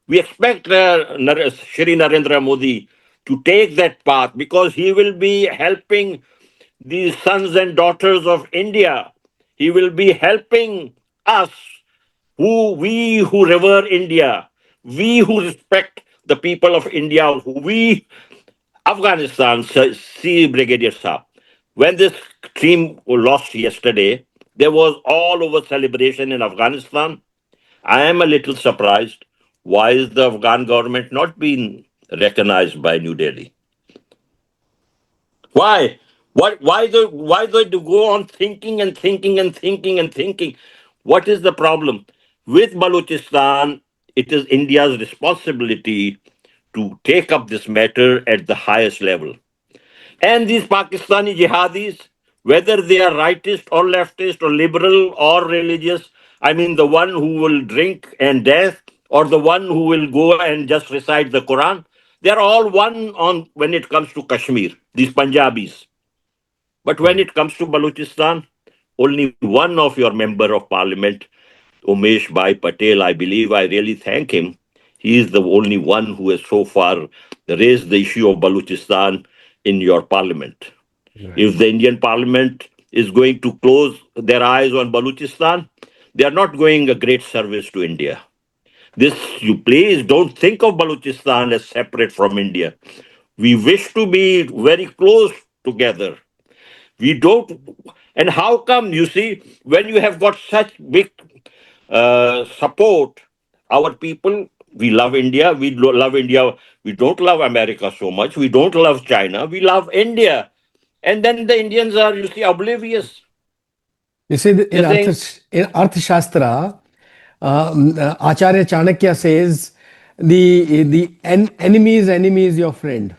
we expect Shri Narendra Modi to take that path because he will be helping the sons and daughters of India. He will be helping us, who revere India, we who respect the people of India, we Afghanistan, see Brigadier Saab. When this team lost yesterday, there was all over celebration in Afghanistan. I am a little surprised. Why is the Afghan government not being recognized by New Delhi? Why? Why do go on thinking and thinking and thinking and thinking? What is the problem? With Balochistan, it is India's responsibility to take up this matter at the highest level. And these Pakistani jihadis, whether they are rightist or leftist or liberal or religious, I mean, the one who will drink and dance or the one who will go and just recite the Quran, they're all one on when it comes to Kashmir, these Punjabis. But when it comes to Balochistan, only one of your member of parliament, Umesh Bhai Patel, I believe, I really thank him. He is the only one who has so far raised the issue of Balochistan in your parliament. Right. If the Indian parliament is going to close their eyes on Balochistan, they are not doing a great service to India. This, you please don't think of Balochistan as separate from India. We wish to be very close together. We don't. And how come, you see, when you have got such big support, our people, we love India, love India, we don't love America so much, we don't love China, we love India. And then the Indians are, you see, oblivious. You see, They're saying, In Arthashastra, Acharya Chanakya says enemy is your friend.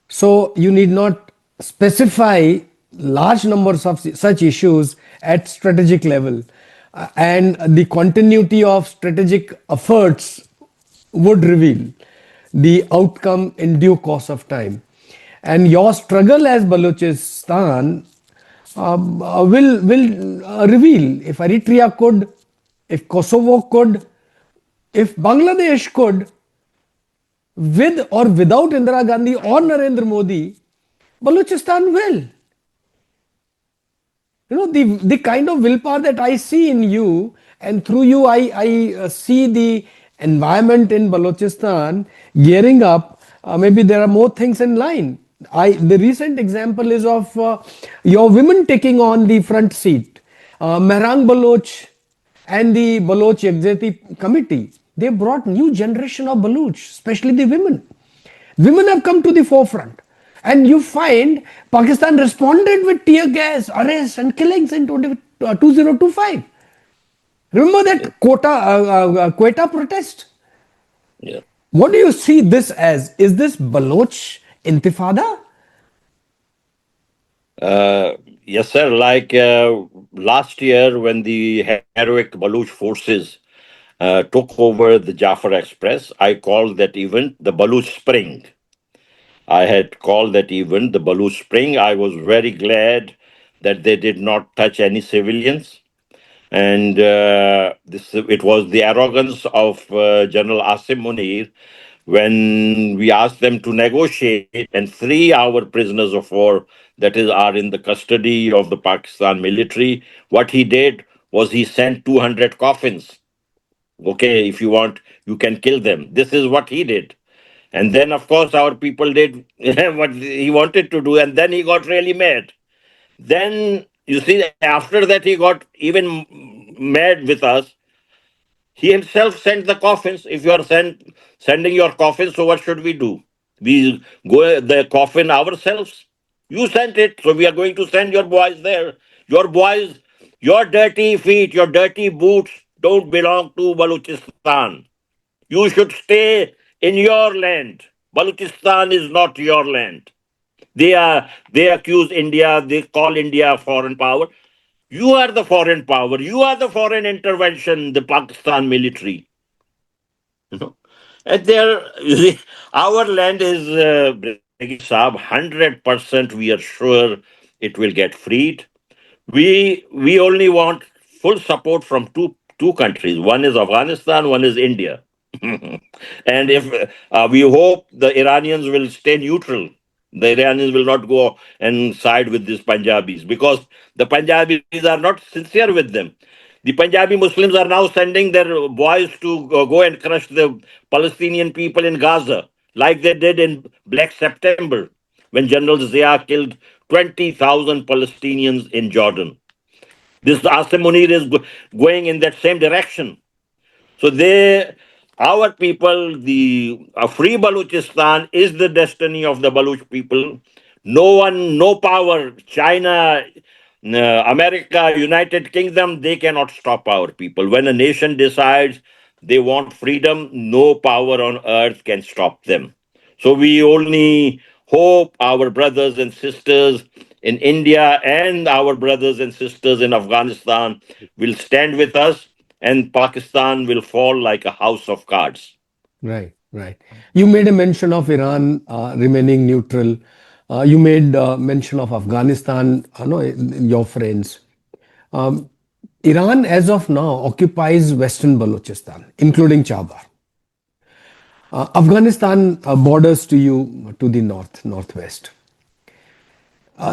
So you need not specify large numbers of such issues at strategic level, and the continuity of strategic efforts would reveal the outcome in due course of time. And your struggle as Balochistan will reveal if Eritrea could, if Kosovo could, if Bangladesh could, with or without Indira Gandhi or Narendra Modi, Balochistan will. The kind of willpower that I see in you, and through you I see the environment in Balochistan gearing up. Maybe there are more things in line. The recent example is of your women taking on the front seat. Mahrang Baloch and the Baloch Executive Committee, they brought new generation of Baloch, especially the women. Women have come to the forefront. And you find Pakistan responded with tear gas, arrests, and killings in 2025. Remember Yeah. that Quetta protest? Yeah. What do you see this as? Is this Baloch intifada? Uh, yes, sir. Like last year, when the heroic Baloch forces took over the Jafar Express, I called that event the Baloch Spring. I had called that event the Baloch Spring. I was very glad that they did not touch any civilians. And this it was the arrogance of General Asim Munir when we asked them to negotiate and free our prisoners of war that is are in the custody of the Pakistan military. What he did was he sent 200 coffins. Okay, if you want, you can kill them. This is what he did. And then, of course, our people did what he wanted to do, and then he got really mad. Then, you see, after that, he got even mad with us. He himself sent the coffins. If you are sending your coffins, so what should we do? We go the coffin ourselves. You sent it, so we are going to send your boys there. Your boys, your dirty feet, your dirty boots don't belong to Balochistan. You should stay in your land. Balochistan is not your land. They accuse India, they call India a foreign power. You are the foreign power. You are the foreign intervention, the Pakistan military. You know, and there, you see, our land is Brigadier Saab, 100%. We are sure it will get freed. We only want full support from two countries. One is Afghanistan, one is India. And if we hope the Iranians will stay neutral, the Iranians will not go and side with these Punjabis because the Punjabis are not sincere with them. The Punjabi Muslims are now sending their boys to go and crush the Palestinian people in Gaza, like they did in Black September when General Zia killed 20,000 Palestinians in Jordan. This Asim Munir is going in that same direction. So our people, the free Balochistan is the destiny of the Baloch people. No one, no power, China, America, United Kingdom, they cannot stop our people. When a nation decides they want freedom, no power on earth can stop them. So we only hope our brothers and sisters in India and our brothers and sisters in Afghanistan will stand with us and Pakistan will fall like a house of cards. Right, right. You made a mention of Iran remaining neutral. You made mention of Afghanistan, no, your friends. Um, Iran, as of now, occupies Western Balochistan, including Chabar. Afghanistan borders to you to the north, northwest.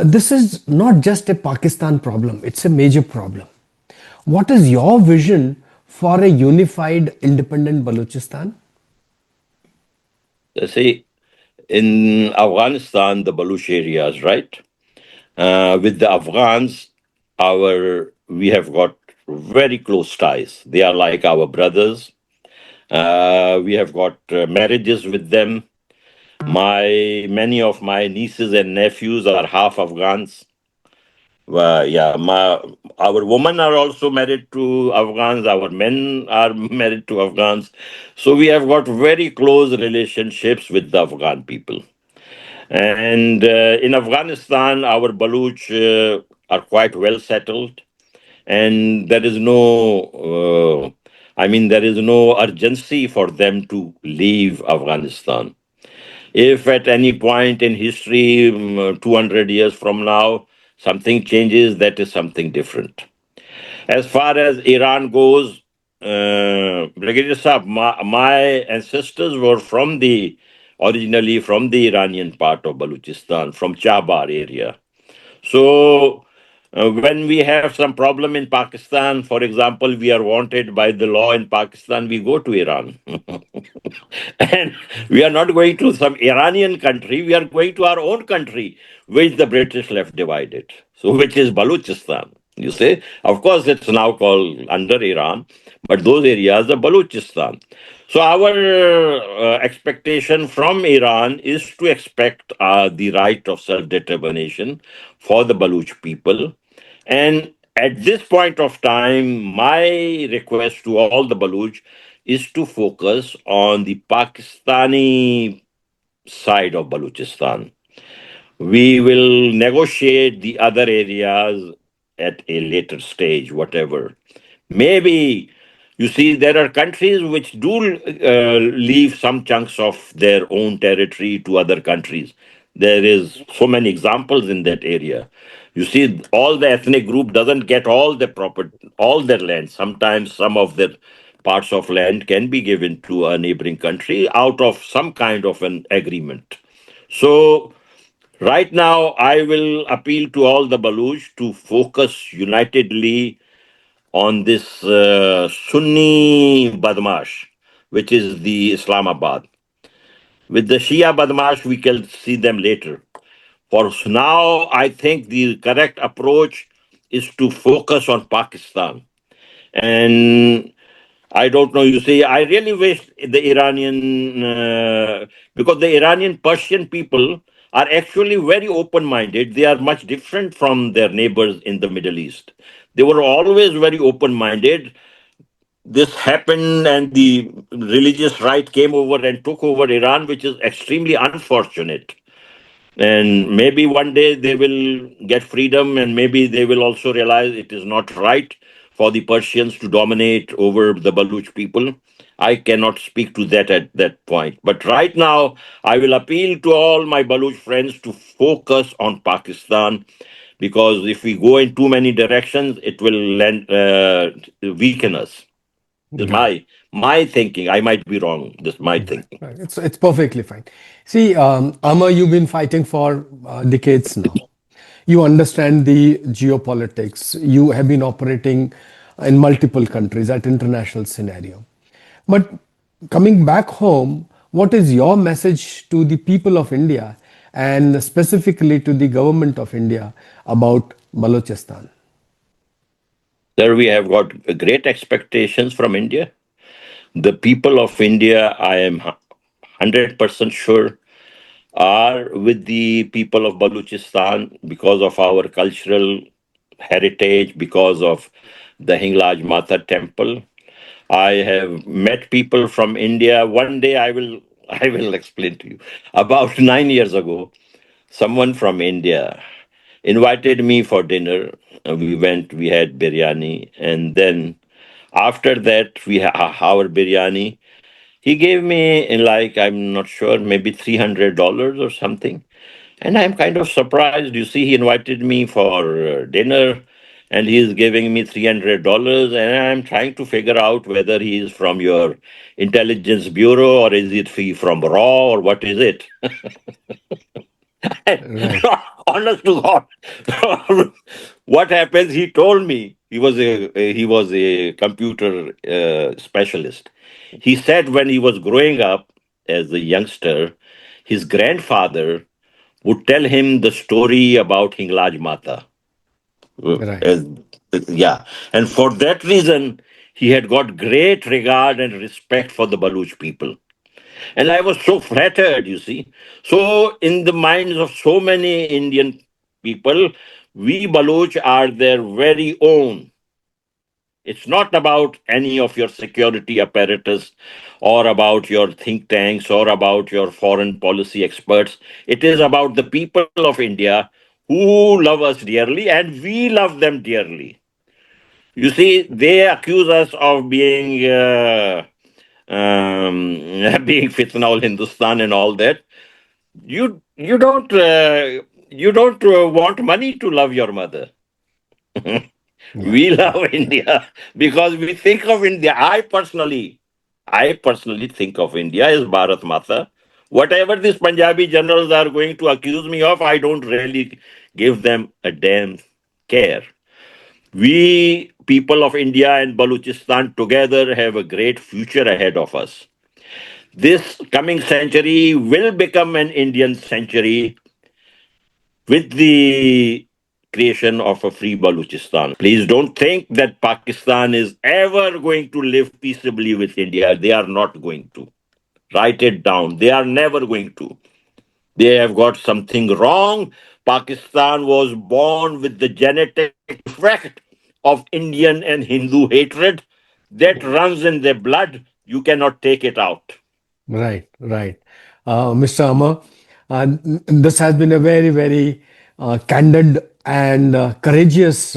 This is not just a Pakistan problem, it's a major problem. What is your vision for a unified, independent Balochistan? See, in Afghanistan, the Baluch areas, right? With the Afghans, we have got very close ties. They are like our brothers. We have got marriages with them. Many of my nieces and nephews are half Afghans. Yeah, our women are also married to Afghans. Our men are married to Afghans. So we have got very close relationships with the Afghan people. And in Afghanistan, our Baloch are quite well settled, and there is there is no urgency for them to leave Afghanistan. If at any point in history, 200 years from now, something changes, that is something different. As far as Iran goes, Brigadier Saab, my ancestors were originally from the Iranian part of Balochistan, from Chabar area. So when we have some problem in Pakistan, for example, we are wanted by the law in Pakistan, we go to Iran. And we are not going to some Iranian country, we are going to our own country, which the British left divided. So, which is Balochistan. You say, of course, it's now called under Iran, but those areas are Balochistan. So, our expectation from Iran is to expect the right of self determination for the Baloch people. And at this point of time, my request to all the Baloch is to focus on the Pakistani side of Balochistan. We will negotiate the other areas at a later stage, whatever. Maybe, you see, there are countries which do leave some chunks of their own territory to other countries. There is so many examples in that area. You see, all the ethnic group doesn't get all the proper, all their land. Sometimes some of their parts of land can be given to a neighboring country out of some kind of an agreement. So right now, I will appeal to all the Baloch to focus unitedly on this Sunni Badmash, which is the Islamabad. With the Shia Badmash, we can see them later. For now, I think the correct approach is to focus on Pakistan. And I don't know, you see, I really wish the because the Iranian Persian people are actually very open minded. They are much different from their neighbors in the Middle East. They were always very open minded. This happened, and the religious right came over and took over Iran, which is extremely unfortunate. And maybe one day they will get freedom, and maybe they will also realize it is not right for the Persians to dominate over the Baluch people. I cannot speak to that at that point. But right now, I will appeal to all my Baluch friends to focus on Pakistan, because if we go in too many directions, it will weaken us. This is Right. my thinking. I might be wrong. This is my Right, thinking. right. It's perfectly fine. See, Amar, you've been fighting for decades now. You understand the geopolitics. You have been operating in multiple countries at international scenario. But coming back home, what is your message to the people of India and specifically to the government of India about Balochistan? There we have got great expectations from India. The people of India, I am 100% sure, are with the people of Balochistan because of our cultural heritage, because of the Hinglaj Mata temple. I have met people from India. One day I will explain to you. About 9 years ago, someone from India invited me for dinner. We went, we had biryani, and then after that, our biryani. He gave me, like, I'm not sure, maybe $300 or something. And I'm kind of surprised. You see, he invited me for dinner and he's giving me $300. And I'm trying to figure out whether he is from your intelligence bureau or is it he from RAW or what is it? Right, Honest to God, what happens? He told me he was a computer specialist. He said when he was growing up as a youngster, his grandfather would tell him the story about Hinglaj Mata. Uh, right. as- yeah, and for that reason, he had got great regard and respect for the Baluch people. And I was so flattered, you see. So, in the minds of so many Indian people, we Baloch are their very own It's not about any of your security apparatus or about your think tanks or about your foreign policy experts. It is about the people of India who love us dearly and we love them dearly. You see, they accuse us of being being fitna Hindustan and all that. You don't want money to love your mother. Yeah, We yeah. love India because we think of India. I personally think of India as Bharat Mata. Whatever these Punjabi generals are going to accuse me of, I don't really give them a damn care. We, people of India and Balochistan, together have a great future ahead of us. This coming century will become an Indian century with the creation of a free Balochistan. Please don't think that Pakistan is ever going to live peaceably with India. They are not going to. Write it down. They are never going to. They have got something wrong. Pakistan was born with the genetic defect of Indian and Hindu hatred that runs in their blood. You cannot take it out. Right, right. Mr. Amar, this has been a very, very candid and courageous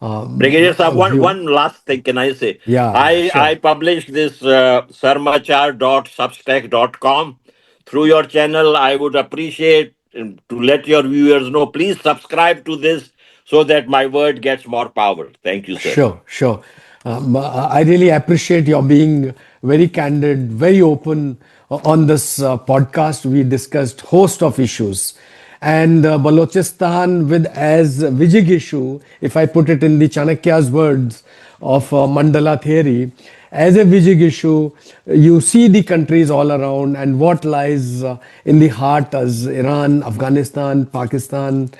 Brigadier Saab, view. one last thing can I say? Yeah, yeah, I sure. published this sarmachar.substack.com through your channel. I would appreciate to let your viewers know. Please subscribe to this so that my word gets more power. Thank you, sir. Sure, sure. I really appreciate your being very candid, very open on this podcast. We discussed host of issues, and Balochistan with as Vijig issue, if I put it in the Chanakya's words of Mandala theory, as a Vijig issue, you see the countries all around and what lies in the heart as Iran, Afghanistan, Pakistan,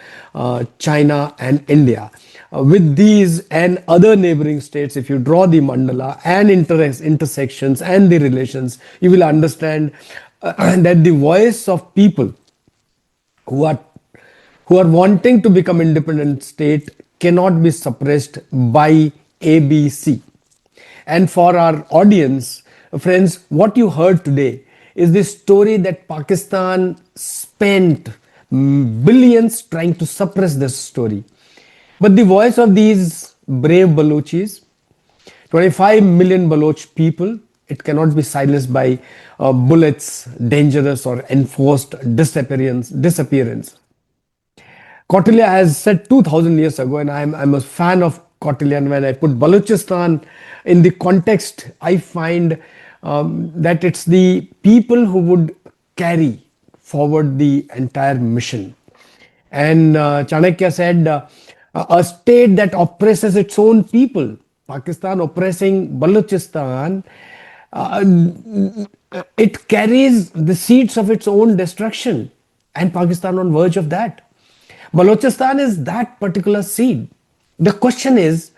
China, and India. With these and other neighboring states, if you draw the mandala and intersections and the relations, you will understand that the voice of people who are who are wanting to become independent state cannot be suppressed by ABC. And for our audience, friends, what you heard today is the story that Pakistan spent billions trying to suppress this story. But the voice of these brave Balochis, 25 million Baloch people, it cannot be silenced by bullets, dangerous or enforced disappearance. Kautilya has said 2000 years ago, and I'm a fan of Kautilya. And when I put Balochistan in the context, I find that it's the people who would carry forward the entire mission. And Chanakya said, a state that oppresses its own people, Pakistan oppressing Balochistan, uh, it carries the seeds of its own destruction, and Pakistan on verge of that. Balochistan is that particular seed. The question is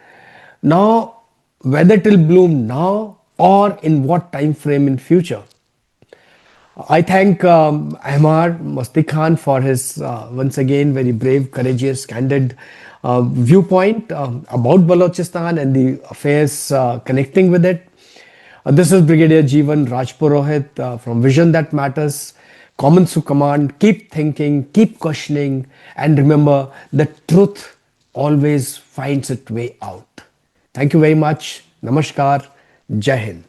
now whether it will bloom now or in what time frame in future. I thank Ahmar Mustikhan for his once again very brave, courageous, candid viewpoint about Balochistan and the affairs connecting with it. This is Brigadier Jeewan Rajpurohit from Vision That Matters. Commons to command, keep thinking, keep questioning, and remember the truth always finds its way out. Thank you very much. Namaskar. Jai Hind.